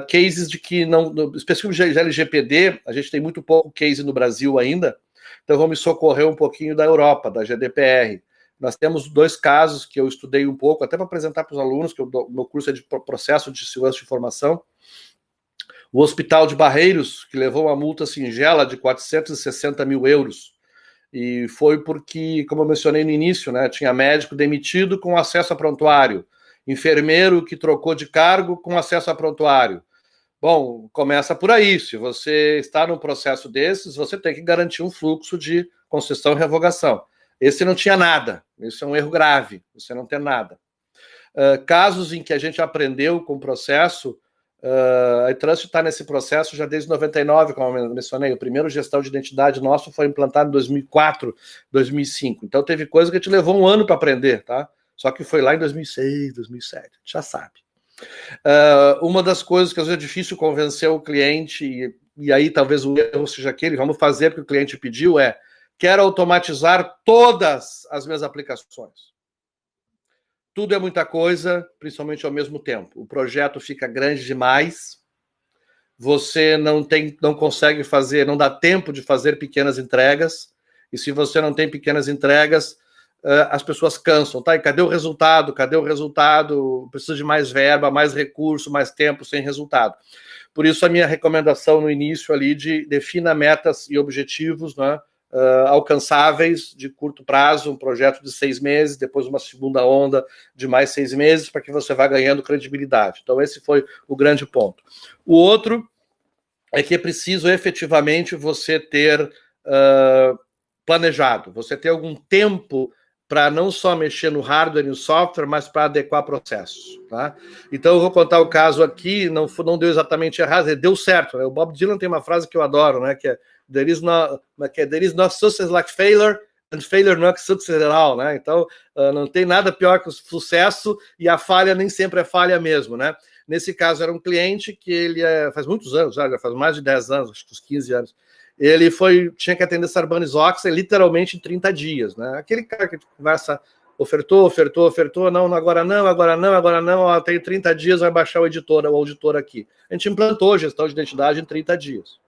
Cases de que específico de LGPD, a gente tem muito pouco case no Brasil ainda, então vou me socorrer um pouquinho da Europa, da GDPR. Nós temos 2 casos que eu estudei um pouco, até para apresentar para os alunos, que o meu curso é de processo de segurança de informação. O Hospital de Barreiros, que levou uma multa singela de 460 mil euros. E foi porque, como eu mencionei no início, né, tinha médico demitido com acesso a prontuário, enfermeiro que trocou de cargo com acesso a prontuário. Bom, começa por aí. Se você está num processo desses, você tem que garantir um fluxo de concessão e revogação. Esse não tinha nada. Isso é um erro grave, você não tem nada. Casos em que a gente aprendeu com o processo, a iTrust está nesse processo já desde 99, como eu mencionei. O primeiro gestão de identidade nosso foi implantado em 2004, 2005. Então teve coisa que a gente levou um ano para aprender, tá? Só que foi lá em 2006, 2007, a gente já sabe. Uma das coisas que às vezes é difícil convencer o cliente, e aí talvez o erro seja aquele, vamos fazer porque o cliente pediu, quero automatizar todas as minhas aplicações. Tudo é muita coisa, principalmente ao mesmo tempo. O projeto fica grande demais, você não consegue fazer, não dá tempo de fazer pequenas entregas, e se você não tem pequenas entregas, as pessoas cansam, tá? E cadê o resultado? Cadê o resultado? Precisa de mais verba, mais recurso, mais tempo sem resultado. Por isso a minha recomendação no início ali de defina metas e objetivos, né? Alcançáveis de curto prazo, um projeto de 6 meses, depois uma segunda onda de mais 6 meses, para que você vá ganhando credibilidade. Então esse foi o grande ponto. O outro é que é preciso efetivamente você ter planejado, você ter algum tempo para não só mexer no hardware e no software, mas para adequar processos. Tá? Então eu vou contar o caso aqui, não deu exatamente errado, deu certo. Né? O Bob Dylan tem uma frase que eu adoro, né? Que é there is no success like failure, and failure not success at all, né? Então, não tem nada pior que o sucesso, e a falha nem sempre é falha mesmo, né? Nesse caso, era um cliente que ele faz muitos anos, já faz mais de 10 anos, acho que uns 15 anos, ele tinha que atender Sarbanes-Oxley literalmente em 30 dias, né? Aquele cara que conversa, ofertou, não, agora não, ó, tem 30 dias, vai baixar o auditor aqui. A gente implantou gestão de identidade em 30 dias.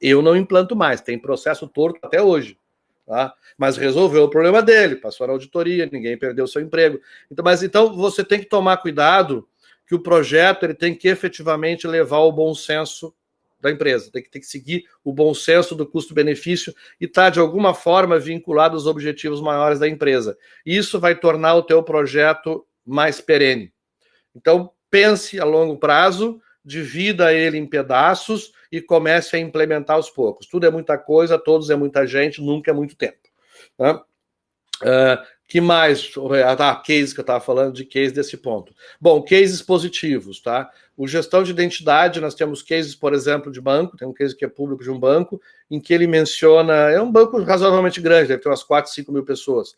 Eu não implanto mais, tem processo torto até hoje, tá? Mas resolveu o problema dele, passou na auditoria, ninguém perdeu seu emprego. Então você tem que tomar cuidado que o projeto ele tem que efetivamente levar o bom senso da empresa, tem que seguir o bom senso do custo-benefício e estar de alguma forma vinculado aos objetivos maiores da empresa. Isso vai tornar o teu projeto mais perene. Então pense a longo prazo, divida ele em pedaços e comece a implementar aos poucos. Tudo é muita coisa, todos é muita gente, nunca é muito tempo. Tá? Que mais? Case que eu estava falando, de case desse ponto. Bom, cases positivos, tá? O gestão de identidade, nós temos cases, por exemplo, de banco, tem um case que é público de um banco, em que ele menciona, é um banco razoavelmente grande, deve ter umas 4, 5 mil pessoas,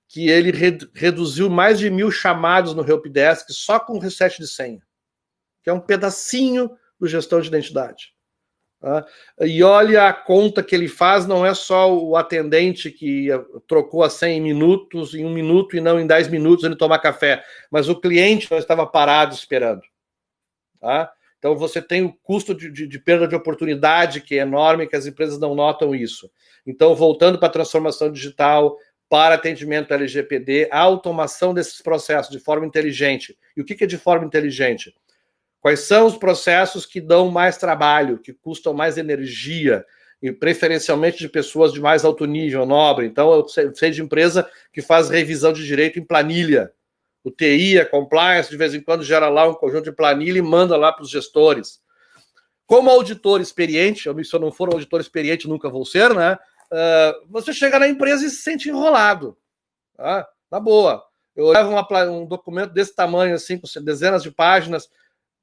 que ele reduziu mais de 1.000 chamados no helpdesk só com reset de senha, que é um pedacinho do gestão de identidade. Tá? E olha a conta que ele faz, não é só o atendente que trocou a senha em minutos, em 1 minuto e não em 10 minutos ele tomar café, mas o cliente não estava parado esperando. Tá? Então você tem o custo de perda de oportunidade que é enorme, que as empresas não notam isso. Então, voltando para a transformação digital, para atendimento LGPD, a automação desses processos de forma inteligente. E o que é de forma inteligente? Quais são os processos que dão mais trabalho, que custam mais energia, e preferencialmente de pessoas de mais alto nível, nobre? Então, eu sei de empresa que faz revisão de direito em planilha. O TI, a compliance, de vez em quando gera lá um conjunto de planilha e manda lá para os gestores. Como auditor experiente, se eu não for um auditor experiente, nunca vou ser, né? Você chega na empresa e se sente enrolado. Tá? Na boa. Eu levo um documento desse tamanho, assim, com dezenas de páginas,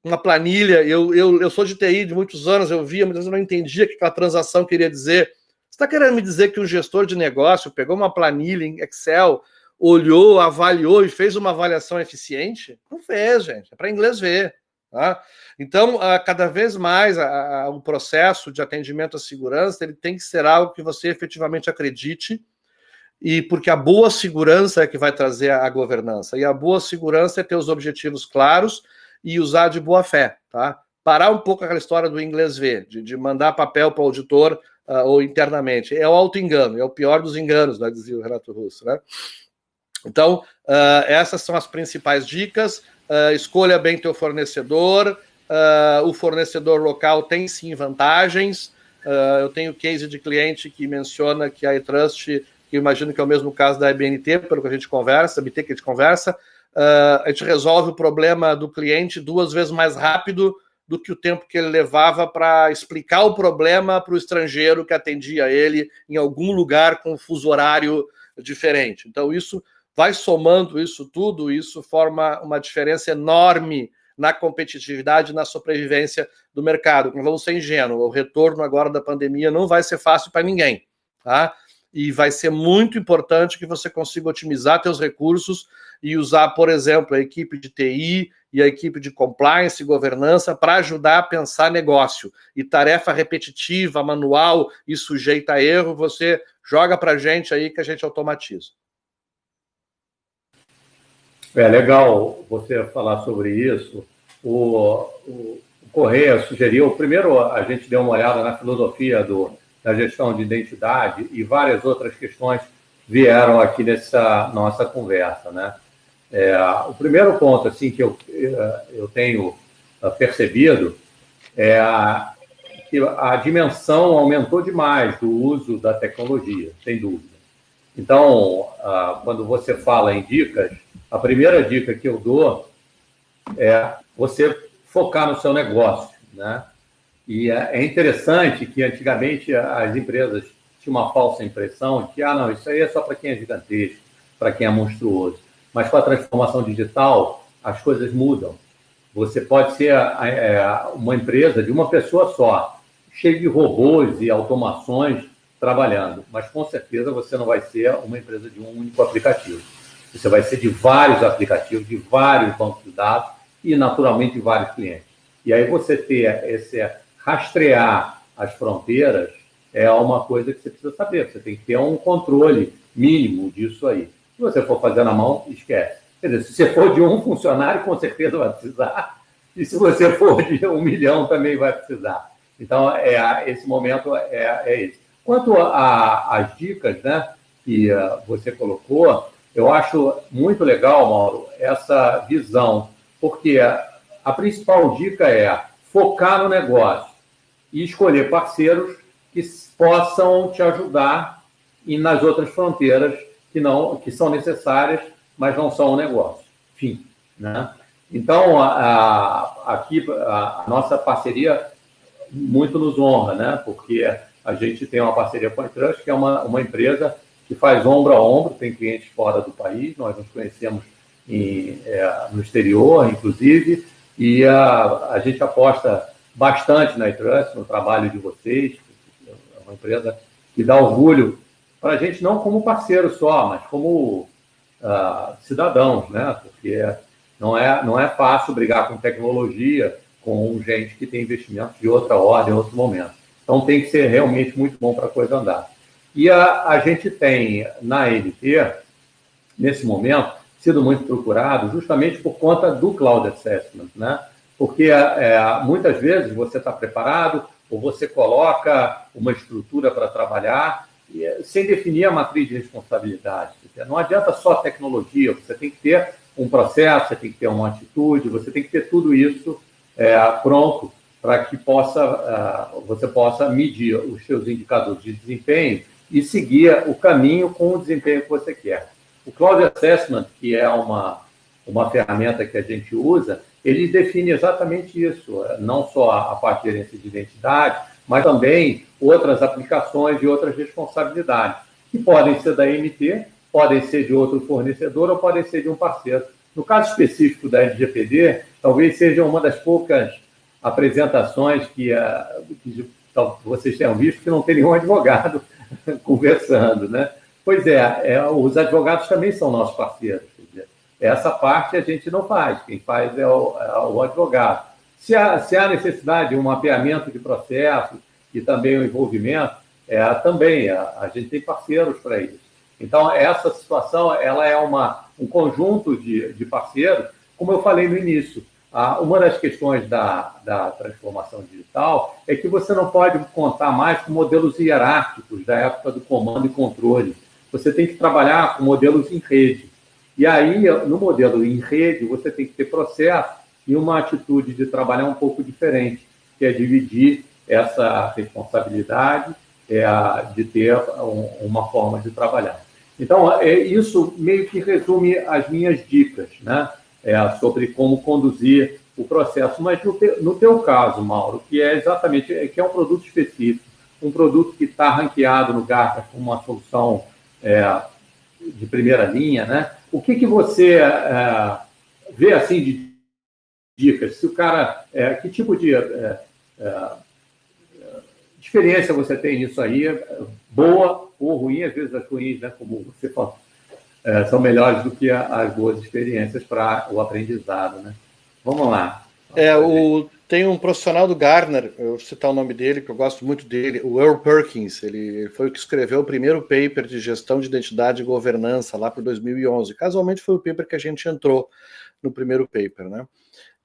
uma planilha, eu sou de TI de muitos anos, eu via, mas eu não entendia o que aquela transação queria dizer. Você está querendo me dizer que um gestor de negócio pegou uma planilha em Excel, olhou, avaliou e fez uma avaliação eficiente? Não fez, gente. É para inglês ver. Tá? Então, cada vez mais o processo de atendimento à segurança ele tem que ser algo que você efetivamente acredite, e porque a boa segurança é que vai trazer a governança. E a boa segurança é ter os objetivos claros e usar de boa fé. Tá? Parar um pouco aquela história do inglês ver, de mandar papel para o auditor ou internamente. É o auto-engano, é o pior dos enganos, né, dizia o Renato Russo, né? Então, essas são as principais dicas. Escolha bem teu fornecedor, o fornecedor local tem sim vantagens. Eu tenho case de cliente que menciona que a iTrust, que eu imagino que é o mesmo caso da IBNT, pelo que a gente conversa, BT que a gente conversa, a gente resolve o problema do cliente 2 vezes mais rápido do que o tempo que ele levava para explicar o problema para o estrangeiro que atendia ele em algum lugar com um fuso horário diferente. Então, isso vai somando isso tudo, isso forma uma diferença enorme na competitividade e na sobrevivência do mercado. Não vamos ser ingênuos, o retorno agora da pandemia não vai ser fácil para ninguém, tá? E vai ser muito importante que você consiga otimizar seus recursos e usar, por exemplo, a equipe de TI e a equipe de compliance e governança para ajudar a pensar negócio. E tarefa repetitiva, manual e sujeita a erro, você joga para a gente aí que a gente automatiza. É legal você falar sobre isso. O Correia sugeriu, primeiro a gente deu uma olhada na filosofia da gestão de identidade e várias outras questões vieram aqui nessa nossa conversa, né? O primeiro ponto assim, que eu tenho percebido é que a dimensão aumentou demais do uso da tecnologia, sem dúvida. Então, quando você fala em dicas, a primeira dica que eu dou é você focar no seu negócio, né? E é interessante que antigamente as empresas tinham uma falsa impressão de que, não, isso aí é só para quem é gigantesco, para quem é monstruoso. Mas com a transformação digital, as coisas mudam. Você pode ser uma empresa de uma pessoa só, cheia de robôs e automações trabalhando, mas com certeza você não vai ser uma empresa de um único aplicativo. Você vai ser de vários aplicativos, de vários bancos de dados e, naturalmente, de vários clientes. E aí você rastrear as fronteiras é uma coisa que você precisa saber. Você tem que ter um controle mínimo disso aí. Se você for fazer na mão, esquece. Quer dizer, se você for de um funcionário, com certeza vai precisar. E se você for de 1 milhão, também vai precisar. Então, esse momento é esse. Quanto às dicas, né, que você colocou, eu acho muito legal, Mauro, essa visão, porque a principal dica é focar no negócio e escolher parceiros que possam te ajudar e nas outras fronteiras que são necessárias, mas não são um negócio. Fim, né? Então, aqui a nossa parceria muito nos honra, né? Porque a gente tem uma parceria com a iTrust, que é uma empresa que faz ombro a ombro, tem clientes fora do país, nós nos conhecemos no exterior, inclusive, e a gente aposta bastante na iTrust, no trabalho de vocês. É uma empresa que dá orgulho para a gente, não como parceiro só, mas como cidadãos, né? Porque não é fácil brigar com tecnologia, com gente que tem investimentos de outra ordem, outro momento. Então, tem que ser realmente muito bom para a coisa andar. E a gente tem, na AMT, nesse momento, sido muito procurado justamente por conta do Cloud Assessment, né? Porque muitas vezes você está preparado ou você coloca uma estrutura para trabalhar sem definir a matriz de responsabilidade. Não adianta só tecnologia, você tem que ter um processo, você tem que ter uma atitude, você tem que ter tudo isso pronto para que você possa medir os seus indicadores de desempenho e seguir o caminho com o desempenho que você quer. O Cloud Assessment, que é uma ferramenta que a gente usa, ele define exatamente isso, não só a parte de gerência de identidade, mas também outras aplicações e outras responsabilidades, que podem ser da AMT, podem ser de outro fornecedor ou podem ser de um parceiro. No caso específico da LGPD, talvez seja uma das poucas apresentações que vocês tenham visto que não tem nenhum advogado conversando, né? Pois os advogados também são nossos parceiros. Quer dizer, essa parte a gente não faz, quem faz é o advogado. Se há necessidade de um mapeamento de processos e também o envolvimento, também a gente tem parceiros para isso. Então, essa situação ela é um conjunto de parceiros, como eu falei no início. Uma das questões da transformação digital é que você não pode contar mais com modelos hierárquicos da época do comando e controle. Você tem que trabalhar com modelos em rede. E aí, no modelo em rede, você tem que ter processos e uma atitude de trabalhar um pouco diferente, que é dividir essa responsabilidade, de ter uma forma de trabalhar. Então, isso meio que resume as minhas dicas, né? Sobre como conduzir o processo. Mas no teu caso, Mauro, que é exatamente que é um produto específico, um produto que está ranqueado no Gartner como uma solução de primeira linha, né? O que você vê assim de dicas? Se o cara, que tipo de experiência você tem nisso aí, boa ou ruim? Às vezes as ruins, né, como você falou, são melhores do que as boas experiências para o aprendizado, né? Vamos lá. Tem um profissional do Gartner, eu vou citar o nome dele, que eu gosto muito dele, o Earl Perkins. Ele foi o que escreveu o primeiro paper de gestão de identidade e governança lá por 2011. Casualmente foi o paper que a gente entrou no primeiro paper, né?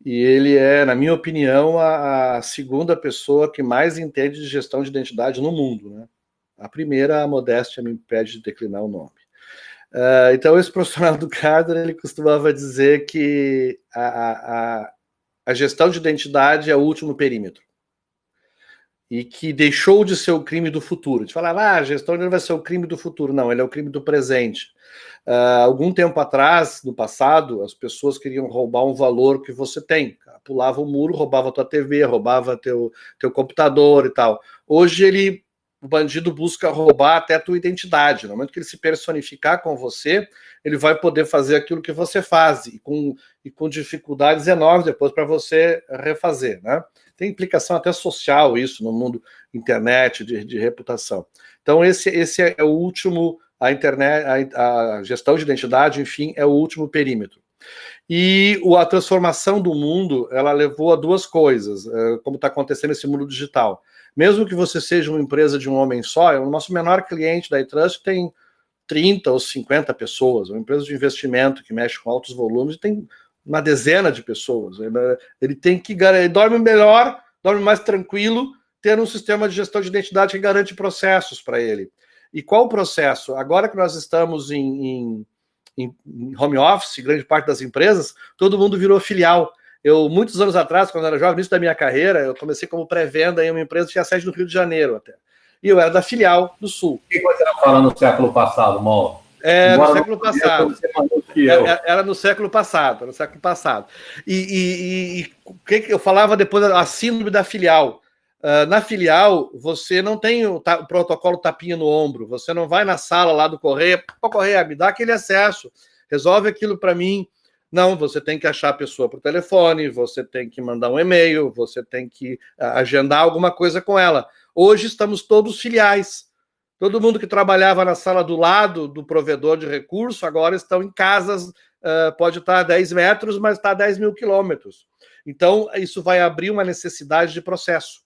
E ele é, na minha opinião, a segunda pessoa que mais entende de gestão de identidade no mundo, né? A primeira, a modéstia me impede de declinar o nome. Então, esse profissional do Gartner, ele costumava dizer que a gestão de identidade é o último perímetro. E que deixou de ser o crime do futuro. De falar, a gestão não vai ser o crime do futuro. Não, ele é o crime do presente. Algum tempo atrás, no passado, as pessoas queriam roubar um valor que você tem. Pulava o muro, roubava a tua TV, roubava teu computador e tal. Hoje o bandido busca roubar até a tua identidade. No momento que ele se personificar com você, ele vai poder fazer aquilo que você faz, e com dificuldades enormes depois para você refazer, né? Tem implicação até social isso no mundo internet, de reputação. Então esse é o último, a gestão de identidade, enfim, é o último perímetro. E a transformação do mundo, ela levou a duas coisas, como está acontecendo nesse mundo digital. Mesmo que você seja uma empresa de um homem só, o nosso menor cliente da iTrust tem 30 ou 50 pessoas, uma empresa de investimento que mexe com altos volumes, tem uma dezena de pessoas. Ele tem que ele dorme melhor, dorme mais tranquilo, tendo um sistema de gestão de identidade que garante processos para ele. E qual o processo? Agora que nós estamos em home office, grande parte das empresas, todo mundo virou filial. Muitos anos atrás, quando eu era jovem, no início da minha carreira, eu comecei como pré-venda em uma empresa que tinha sede no Rio de Janeiro até. E eu era da filial do Sul. O que você está falando no século passado, Mauro? No século passado. Era no século passado. E o que eu falava depois, a síndrome da filial. Na filial, você não tem o protocolo tapinha no ombro, você não vai na sala lá do correio, correio, me dá aquele acesso, resolve aquilo para mim. Não, você tem que achar a pessoa por telefone, você tem que mandar um e-mail, você tem que agendar alguma coisa com ela. Hoje estamos todos filiais. Todo mundo que trabalhava na sala do lado do provedor de recurso agora estão em casas, pode estar a 10 metros, mas está a 10 mil quilômetros. Então, isso vai abrir uma necessidade de processo.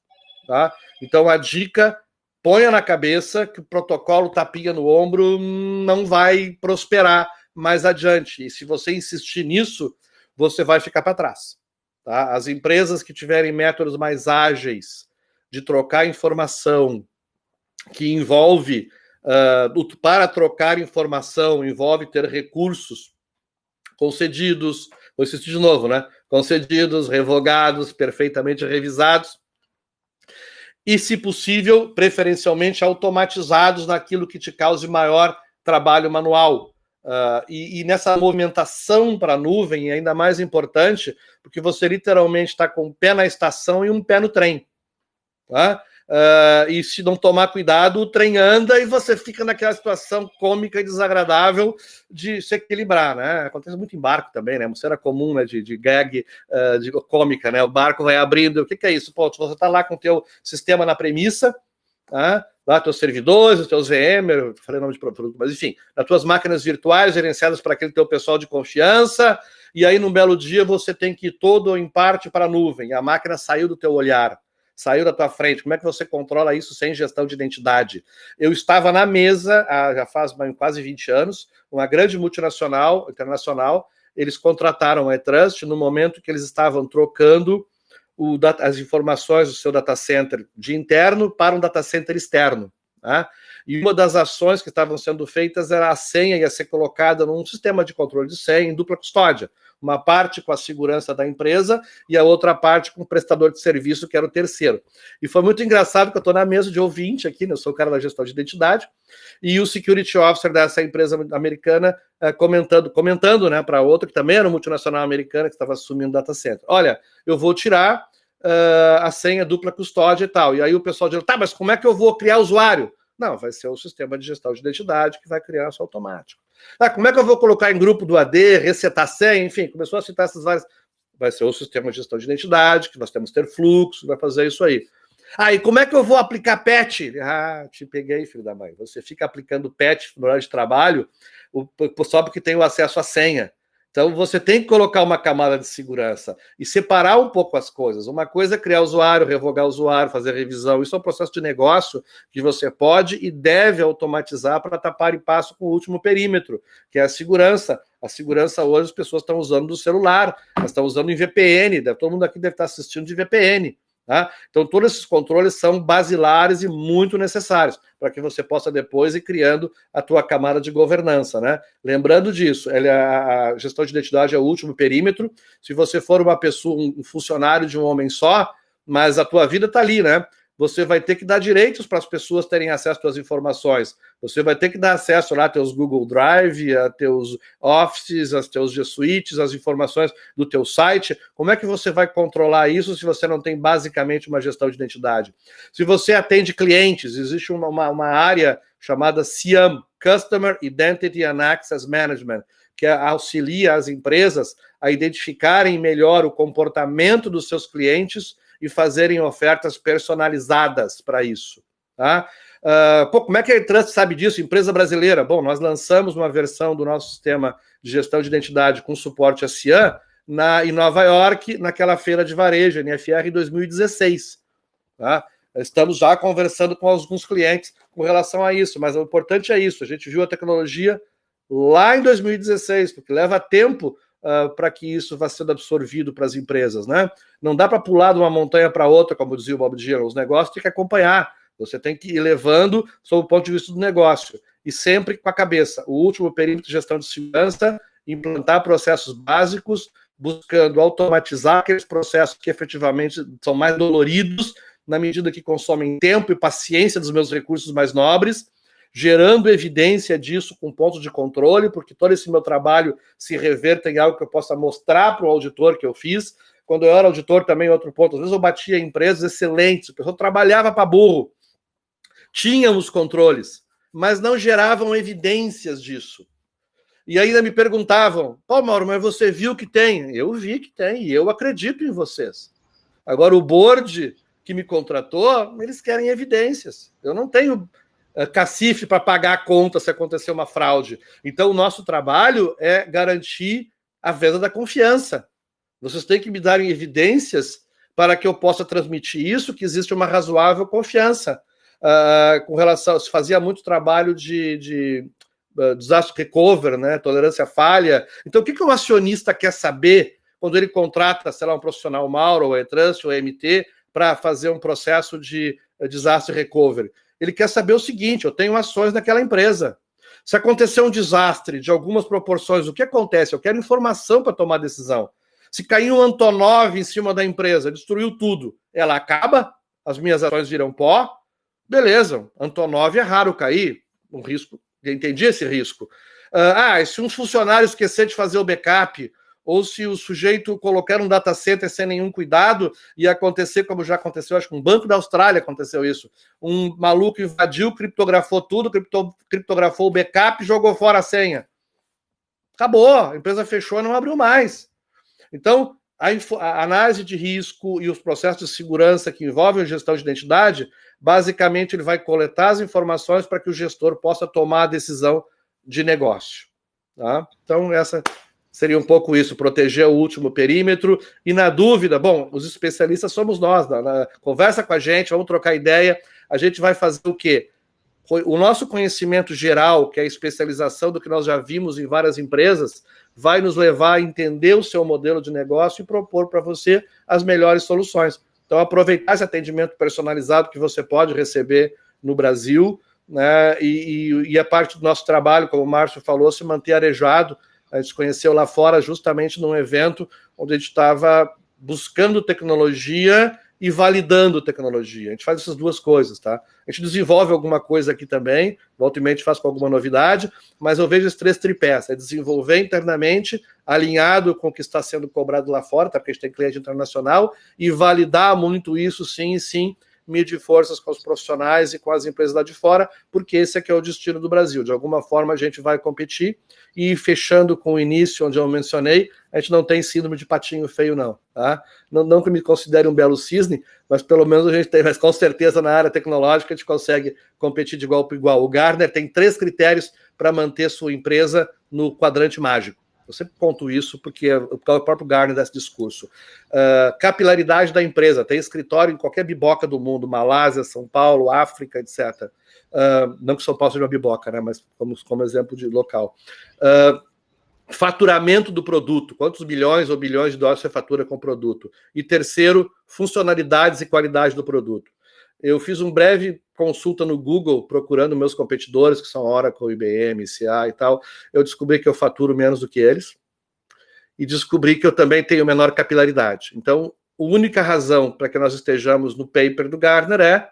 Tá? Então, a dica, ponha na cabeça que o protocolo tapinha no ombro não vai prosperar mais adiante. E se você insistir nisso, você vai ficar para trás. Tá? As empresas que tiverem métodos mais ágeis de trocar informação, que envolve, para trocar informação, envolve ter recursos concedidos, vou insistir de novo, né? Concedidos, revogados, perfeitamente revisados, e, se possível, preferencialmente automatizados naquilo que te cause maior trabalho manual. E nessa movimentação para a nuvem é ainda mais importante, porque você literalmente está com um pé na estação e um pé no trem. Tá? E se não tomar cuidado, o trem anda e você fica naquela situação cômica e desagradável de se equilibrar, né? Acontece muito em barco também, né? Uma cena comum, né? de gag, de cômica, né? O barco vai abrindo. O que é isso? Pô, você está lá com o teu sistema na premissa, tá? Lá teus servidores, os teus VM, falei o nome de produto, mas enfim, as tuas máquinas virtuais gerenciadas para aquele teu pessoal de confiança, e aí num belo dia você tem que ir todo ou em parte para a nuvem, a máquina saiu do teu olhar, saiu da tua frente. Como é que você controla isso sem gestão de identidade? Eu estava na mesa, já faz quase 20 anos, uma grande multinacional, internacional, eles contrataram a iTrust no momento que eles estavam trocando as informações do seu data center de interno para um data center externo. Tá? E uma das ações que estavam sendo feitas era a senha ia ser colocada num sistema de controle de senha em dupla custódia. Uma parte com a segurança da empresa e a outra parte com o prestador de serviço, que era o terceiro. E foi muito engraçado que eu estou na mesa de ouvinte aqui, né? Eu sou o cara da gestão de identidade, e o security officer dessa empresa americana comentando né, para outra, que também era uma multinacional americana, que estava assumindo o data center. Olha, eu vou tirar a senha dupla custódia e tal. E aí o pessoal diz, tá, mas como é que eu vou criar usuário? Não, vai ser o sistema de gestão de identidade que vai criar isso automático. Ah, como é que eu vou colocar em grupo do AD, resetar senha, enfim, começou a citar essas várias... Vai ser o sistema de gestão de identidade, que nós temos que ter fluxo, vai fazer isso aí. Ah, e como é que eu vou aplicar patch? Ah, te peguei, filho da mãe. Você fica aplicando patch no horário de trabalho só porque tem o acesso à senha. Então, você tem que colocar uma camada de segurança e separar um pouco as coisas. Uma coisa é criar usuário, revogar usuário, fazer revisão. Isso é um processo de negócio que você pode e deve automatizar para tapar e passo com o último perímetro, que é a segurança. A segurança hoje as pessoas estão usando do celular, elas estão usando em VPN, todo mundo aqui deve estar assistindo de VPN. Tá? Então, todos esses controles são basilares e muito necessários para que você possa depois ir criando a tua camada de governança. Né? Lembrando disso, a gestão de identidade é o último perímetro. Se você for uma pessoa, um funcionário de um homem só, mas a tua vida está ali, né? Você vai ter que dar direitos para as pessoas terem acesso às suas informações. Você vai ter que dar acesso lá a teus Google Drive, a teus Offices, aos teus G Suites, as informações do teu site. Como é que você vai controlar isso se você não tem basicamente uma gestão de identidade? Se você atende clientes, existe uma área chamada CIAM, Customer Identity and Access Management, que auxilia as empresas a identificarem melhor o comportamento dos seus clientes e fazerem ofertas personalizadas para isso. Tá? Como é que a AirTrust sabe disso? Empresa brasileira. Bom, nós lançamos uma versão do nosso sistema de gestão de identidade com suporte a CIAM em Nova York, naquela feira de varejo, NFR, em 2016. Tá? Estamos já conversando com alguns clientes com relação a isso, mas o importante é isso. A gente viu a tecnologia lá em 2016, porque leva tempo para que isso vá sendo absorvido para as empresas, né? Não dá para pular de uma montanha para outra, como dizia o Bob Dylan. Os negócios tem que acompanhar. Você tem que ir levando sob o ponto de vista do negócio. E sempre com a cabeça. O último perímetro de gestão de segurança, implantar processos básicos, buscando automatizar aqueles processos que efetivamente são mais doloridos, na medida que consomem tempo e paciência dos meus recursos mais nobres, gerando evidência disso com pontos de controle, porque todo esse meu trabalho se reverta em algo que eu possa mostrar para o auditor que eu fiz. Quando eu era auditor também, outro ponto, às vezes eu batia em empresas excelentes, a pessoa trabalhava para burro, tínhamos controles, mas não geravam evidências disso. E ainda me perguntavam, pô, Mauro, mas você viu que tem? Eu vi que tem, e eu acredito em vocês. Agora, o board que me contratou, eles querem evidências. Eu não tenho cacife para pagar a conta se acontecer uma fraude. Então, o nosso trabalho é garantir a venda da confiança. Vocês têm que me darem evidências para que eu possa transmitir isso, que existe uma razoável confiança. Com relação, se fazia muito trabalho de disaster recovery, né, tolerância à falha. Então, o que um acionista quer saber quando ele contrata, sei lá, um profissional Mauro, ou AirTrust, ou MT, para fazer um processo de disaster recovery? Ele quer saber o seguinte: eu tenho ações naquela empresa. Se acontecer um desastre de algumas proporções, o que acontece? Eu quero informação para tomar decisão. Se cair um Antonov em cima da empresa, destruiu tudo, ela acaba, as minhas ações viram pó, beleza, Antonov é raro cair, um risco, eu entendi esse risco. Se um funcionário esquecer de fazer o backup, ou se o sujeito colocar um data center sem nenhum cuidado e acontecer, como já aconteceu, acho que um banco da Austrália aconteceu isso. Um maluco invadiu, criptografou tudo, criptografou o backup e jogou fora a senha. Acabou, a empresa fechou e não abriu mais. Então, a análise de risco e os processos de segurança que envolvem a gestão de identidade, basicamente ele vai coletar as informações para que o gestor possa tomar a decisão de negócio. Tá? Então, essa seria um pouco isso, proteger o último perímetro. E na dúvida, bom, os especialistas somos nós, conversa com a gente, vamos trocar ideia, a gente vai fazer o quê? O nosso conhecimento geral, que é a especialização do que nós já vimos em várias empresas, vai nos levar a entender o seu modelo de negócio e propor para você as melhores soluções. Então, aproveitar esse atendimento personalizado que você pode receber no Brasil, né? E a parte do nosso trabalho, como o Márcio falou, se manter arejado. A gente se conheceu lá fora justamente num evento onde a gente estava buscando tecnologia e validando tecnologia. A gente faz essas duas coisas, tá? A gente desenvolve alguma coisa aqui também, volta e meia a gente faz com alguma novidade, mas eu vejo esses 3 tripés, é desenvolver internamente, alinhado com o que está sendo cobrado lá fora, tá? Porque a gente tem cliente internacional, e validar muito isso, sim, medir forças com os profissionais e com as empresas lá de fora, porque esse aqui é o destino do Brasil. De alguma forma a gente vai competir, e fechando com o início, onde eu mencionei, a gente não tem síndrome de patinho feio, não. Tá? Não que me considere um belo cisne, mas pelo menos a gente tem, mas com certeza na área tecnológica a gente consegue competir de igual para igual. O Gartner tem 3 critérios para manter sua empresa no quadrante mágico. Eu sempre conto isso porque o próprio Gartner dá esse discurso. Capilaridade da empresa. Tem escritório em qualquer biboca do mundo, Malásia, São Paulo, África, etc. Não que São Paulo seja uma biboca, né, mas como exemplo de local. Faturamento do produto. Quantos milhões ou bilhões de dólares você fatura com o produto? E terceiro, funcionalidades e qualidade do produto. Eu fiz um breve consulta no Google, procurando meus competidores, que são Oracle, IBM, CA e tal. Eu descobri que eu faturo menos do que eles. E descobri que eu também tenho menor capilaridade. Então, a única razão para que nós estejamos no paper do Gartner é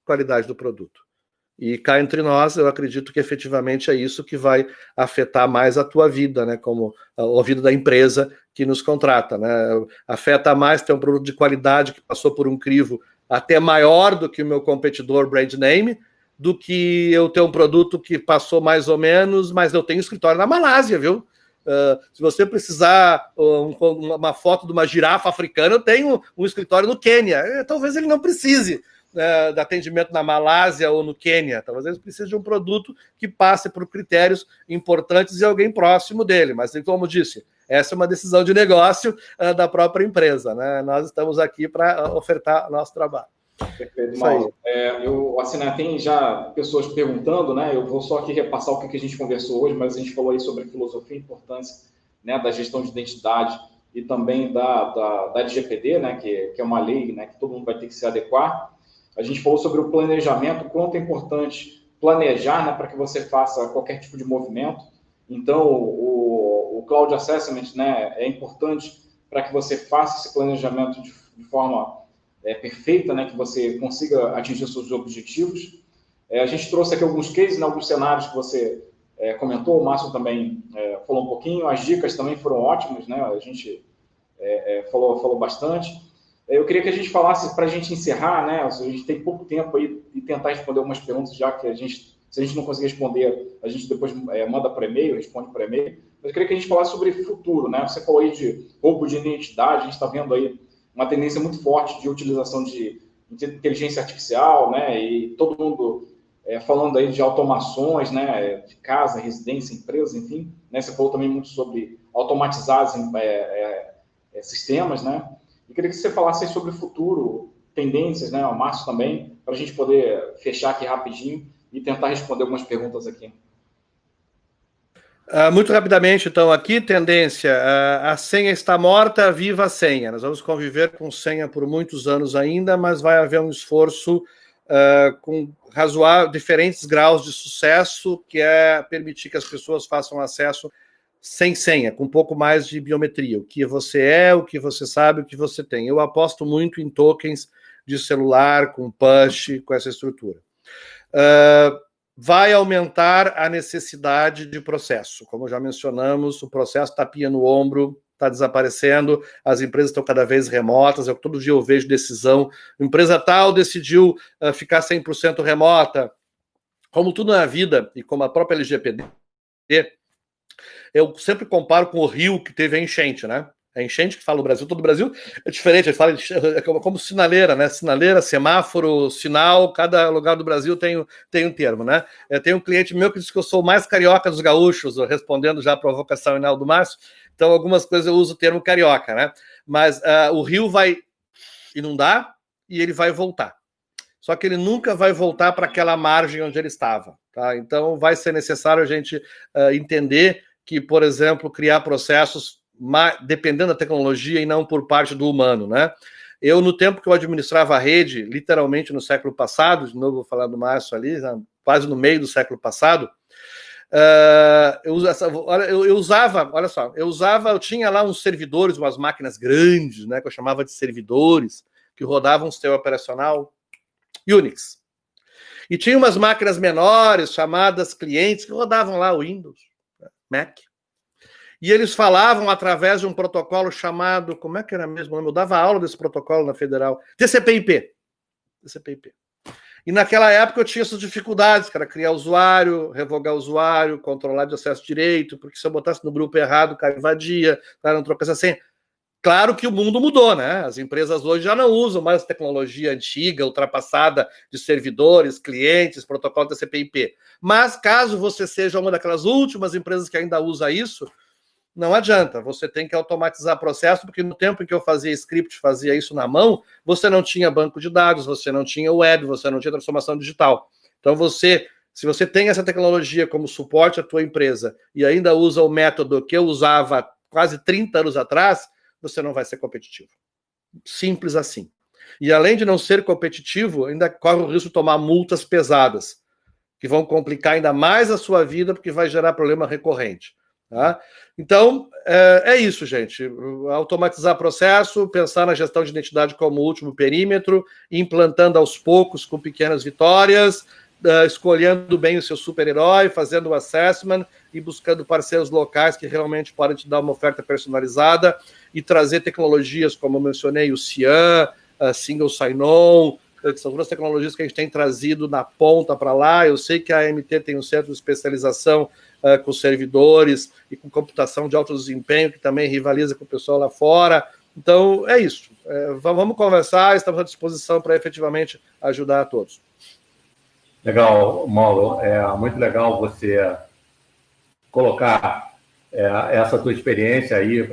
qualidade do produto. E cá entre nós, eu acredito que efetivamente é isso que vai afetar mais a tua vida, né? Como a vida da empresa que nos contrata, né? Afeta mais ter um produto de qualidade que passou por um crivo até maior do que o meu competidor brand name, do que eu ter um produto que passou mais ou menos, mas eu tenho escritório na Malásia, viu? Se você precisar uma foto de uma girafa africana, eu tenho um escritório no Quênia. Talvez ele não precise de atendimento na Malásia ou no Quênia. Talvez ele precise de um produto que passe por critérios importantes e alguém próximo dele. Mas, como disse, essa é uma decisão de negócio da própria empresa, né? Nós estamos aqui para ofertar nosso trabalho. Perfeito, Mauro. Tem já pessoas perguntando, né? Eu vou só aqui repassar o que a gente conversou hoje, mas a gente falou aí sobre a filosofia e importância, né, da gestão de identidade e também da LGPD, né, que é uma lei, né, que todo mundo vai ter que se adequar. A gente falou sobre o planejamento, quanto é importante planejar, né, para que você faça qualquer tipo de movimento. Então, o Cloud Assessment, né, é importante para que você faça esse planejamento de forma perfeita, né, que você consiga atingir seus objetivos. A gente trouxe aqui alguns cases, né, alguns cenários que você comentou, o Márcio também falou um pouquinho, as dicas também foram ótimas, né, a gente falou bastante. Eu queria que a gente falasse, para a gente encerrar, né, a gente tem pouco tempo aí, e tentar responder algumas perguntas, já que se a gente não conseguir responder, a gente depois manda por e-mail, responde por e-mail. Mas eu queria que a gente falasse sobre futuro, né? Você falou aí de roubo de identidade, a gente está vendo aí uma tendência muito forte de utilização de inteligência artificial, né? E todo mundo falando aí de automações, né? De casa, residência, empresa, enfim. Né? Você falou também muito sobre automatizar sistemas, né? Eu queria que você falasse aí sobre o futuro, tendências, né? O Márcio também, para a gente poder fechar aqui rapidinho e tentar responder algumas perguntas aqui. Muito rapidamente, então, aqui, tendência, a senha está morta, viva a senha. Nós vamos conviver com senha por muitos anos ainda, mas vai haver um esforço com diferentes graus de sucesso, que é permitir que as pessoas façam acesso sem senha, com um pouco mais de biometria. O que você é, o que você sabe, o que você tem. Eu aposto muito em tokens de celular, com push, com essa estrutura. Vai aumentar a necessidade de processo. Como já mencionamos, o processo tapinha no ombro, está desaparecendo, as empresas estão cada vez remotas, todo dia eu vejo decisão, empresa tal decidiu ficar 100% remota. Como tudo na vida, e como a própria LGPD, eu sempre comparo com o Rio, que teve a enchente, né? A enchente que fala no Brasil, todo o Brasil é diferente, é como sinaleira, né? Sinaleira, semáforo, sinal, cada lugar do Brasil tem um termo, né? Tem um cliente meu que diz que eu sou o mais carioca dos gaúchos, respondendo já a provocação inicial do Márcio, então algumas coisas eu uso o termo carioca, né? Mas o Rio vai inundar e ele vai voltar. Só que ele nunca vai voltar para aquela margem onde ele estava, tá? Então vai ser necessário a gente entender que, por exemplo, criar processos dependendo da tecnologia e não por parte do humano, né? Eu, no tempo que eu administrava a rede, literalmente no século passado, de novo vou falar do Márcio ali, quase no meio do século passado, eu tinha lá uns servidores, umas máquinas grandes, né, que eu chamava de servidores, que rodavam um sistema operacional Unix. E tinha umas máquinas menores, chamadas clientes, que rodavam lá o Windows, Mac. E eles falavam através de um protocolo chamado, como é que era mesmo o nome? Eu dava aula desse protocolo na Federal, TCP/IP. E naquela época eu tinha essas dificuldades, que era criar usuário, revogar usuário, controlar de acesso direito, porque se eu botasse no grupo errado, o cara invadia, o cara não trocasse a senha. Claro que o mundo mudou, né? As empresas hoje já não usam mais tecnologia antiga, ultrapassada de servidores, clientes, protocolo TCP/IP. Mas caso você seja uma daquelas últimas empresas que ainda usa isso, não adianta, você tem que automatizar o processo, porque no tempo em que eu fazia script, fazia isso na mão, você não tinha banco de dados, você não tinha web, você não tinha transformação digital. Então se você tem essa tecnologia como suporte à tua empresa e ainda usa o método que eu usava quase 30 anos atrás, você não vai ser competitivo. Simples assim. E além de não ser competitivo, ainda corre o risco de tomar multas pesadas, que vão complicar ainda mais a sua vida, porque vai gerar problema recorrente. Tá? Então, é isso, gente. Automatizar processo, pensar na gestão de identidade como último perímetro, implantando aos poucos com pequenas vitórias, escolhendo bem o seu super-herói, fazendo o assessment e buscando parceiros locais que realmente podem te dar uma oferta personalizada e trazer tecnologias, como eu mencionei, o CIAM, Single Sign-On, que são duas tecnologias que a gente tem trazido na ponta para lá. Eu sei que a AMT tem um centro de especialização com servidores e com computação de alto desempenho, que também rivaliza com o pessoal lá fora. Então, é isso. Vamos conversar, estamos à disposição para efetivamente ajudar a todos. Legal, Mauro. É muito legal você colocar essa tua experiência aí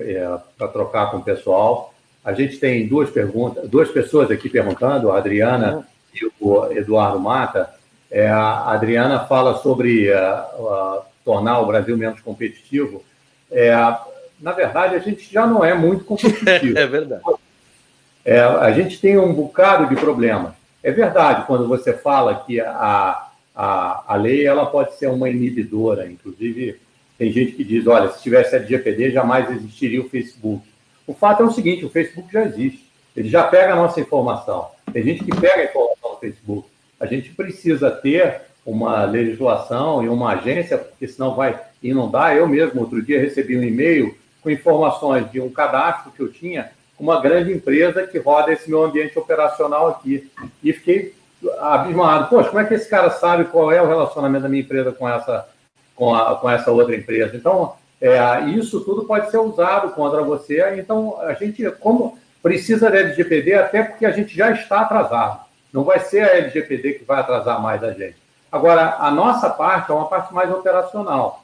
para trocar com o pessoal. A gente tem duas pessoas aqui perguntando, a Adriana e o Eduardo Mata. A Adriana fala sobre tornar o Brasil menos competitivo. Na verdade, a gente já não é muito competitivo. É verdade. A gente tem um bocado de problema. É verdade, quando você fala que a lei ela pode ser uma inibidora. Inclusive, tem gente que diz, olha, se tivesse LGPD, jamais existiria o Facebook. O fato é o seguinte, o Facebook já existe. Ele já pega a nossa informação. Tem gente que pega a informação do Facebook. A gente precisa ter uma legislação e uma agência, porque senão vai inundar. Eu mesmo, outro dia, recebi um e-mail com informações de um cadastro que eu tinha com uma grande empresa que roda esse meu ambiente operacional aqui. E fiquei abismado. Poxa, como é que esse cara sabe qual é o relacionamento da minha empresa com essa outra empresa? Então, isso tudo pode ser usado contra você. Então, a gente, como precisa da LGPD, até porque a gente já está atrasado. Não vai ser a LGPD que vai atrasar mais a gente. Agora, a nossa parte é uma parte mais operacional.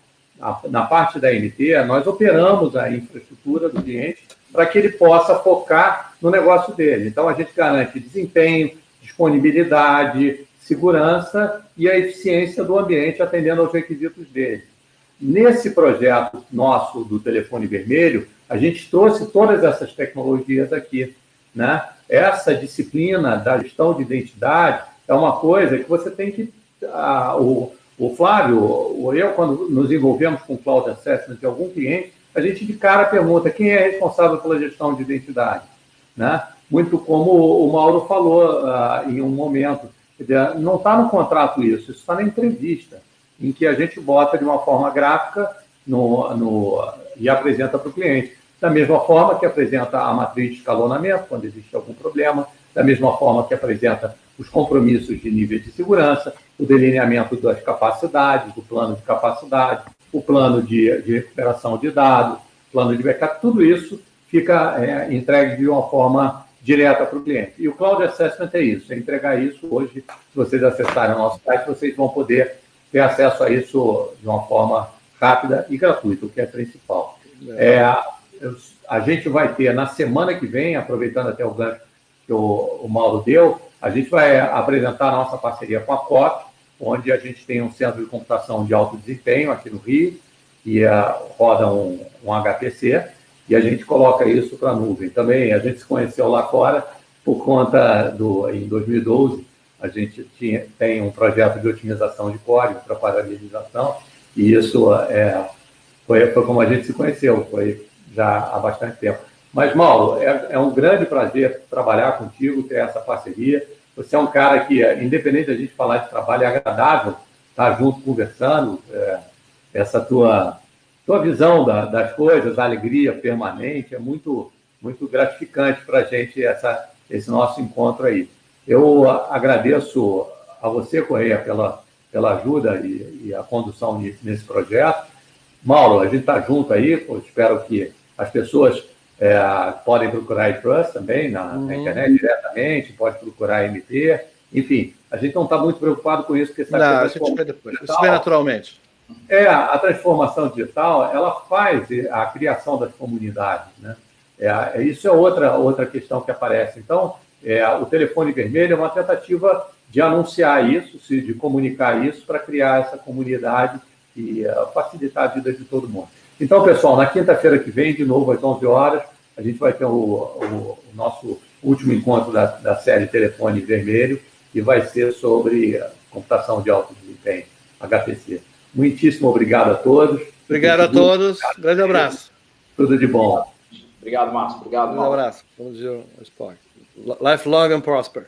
Na parte da AMT, nós operamos a infraestrutura do cliente para que ele possa focar no negócio dele. Então, a gente garante desempenho, disponibilidade, segurança e a eficiência do ambiente atendendo aos requisitos dele. Nesse projeto nosso do Telefone Vermelho, a gente trouxe todas essas tecnologias aqui, né? Essa disciplina da gestão de identidade é uma coisa que você tem que... O Flávio, eu, quando nos envolvemos com Cloud Assessment de algum cliente, a gente de cara pergunta quem é responsável pela gestão de identidade, né? Muito como o Mauro falou em um momento. Não está no contrato isso está na entrevista, em que a gente bota de uma forma gráfica e apresenta para o cliente. Da mesma forma que apresenta a matriz de escalonamento, quando existe algum problema, da mesma forma que apresenta os compromissos de nível de segurança, o delineamento das capacidades, do plano de capacidade, o plano de recuperação de dados, plano de backup, tudo isso fica entregue de uma forma direta para o cliente. E o Cloud Assessment é isso, é entregar isso hoje. Se vocês acessarem o nosso site, vocês vão poder ter acesso a isso de uma forma rápida e gratuita, o que é principal. A gente vai ter, na semana que vem, aproveitando até o gancho que o Mauro deu, a gente vai apresentar a nossa parceria com a COP, onde a gente tem um centro de computação de alto desempenho aqui no Rio, que roda um HPC, e a gente coloca isso para a nuvem. Também a gente se conheceu lá fora, por conta em 2012, a gente tem um projeto de otimização de código para paralelização, e isso foi como a gente se conheceu, foi já há bastante tempo. Mas, Mauro, é um grande prazer trabalhar contigo, ter essa parceria. Você é um cara que, independente da gente falar de trabalho, é agradável estar junto, conversando, essa tua visão das coisas, a alegria permanente, é muito, muito gratificante para a gente esse nosso encontro aí. Eu agradeço a você, Correia, pela ajuda e a condução nesse projeto. Mauro, a gente está junto aí, espero que as pessoas podem procurar a iTrust também na internet diretamente, pode procurar a MT, enfim, a gente não está muito preocupado com isso, porque a gente vê depois, isso vem naturalmente. A transformação digital, ela faz a criação das comunidades, né? Isso é outra questão que aparece. Então, o telefone vermelho é uma tentativa de anunciar isso, de comunicar isso para criar essa comunidade e facilitar a vida de todo mundo. Então, pessoal, na quinta-feira que vem, de novo às 11 horas, a gente vai ter o nosso último encontro da série Telefone Vermelho, que vai ser sobre computação de alto desempenho, HPC. Muitíssimo obrigado a todos. Obrigado a todos. Grande abraço. Tudo de bom. Obrigado, Márcio. Obrigado, Mauro. Um abraço. Bom dia, Spock. Lifelong and prosper.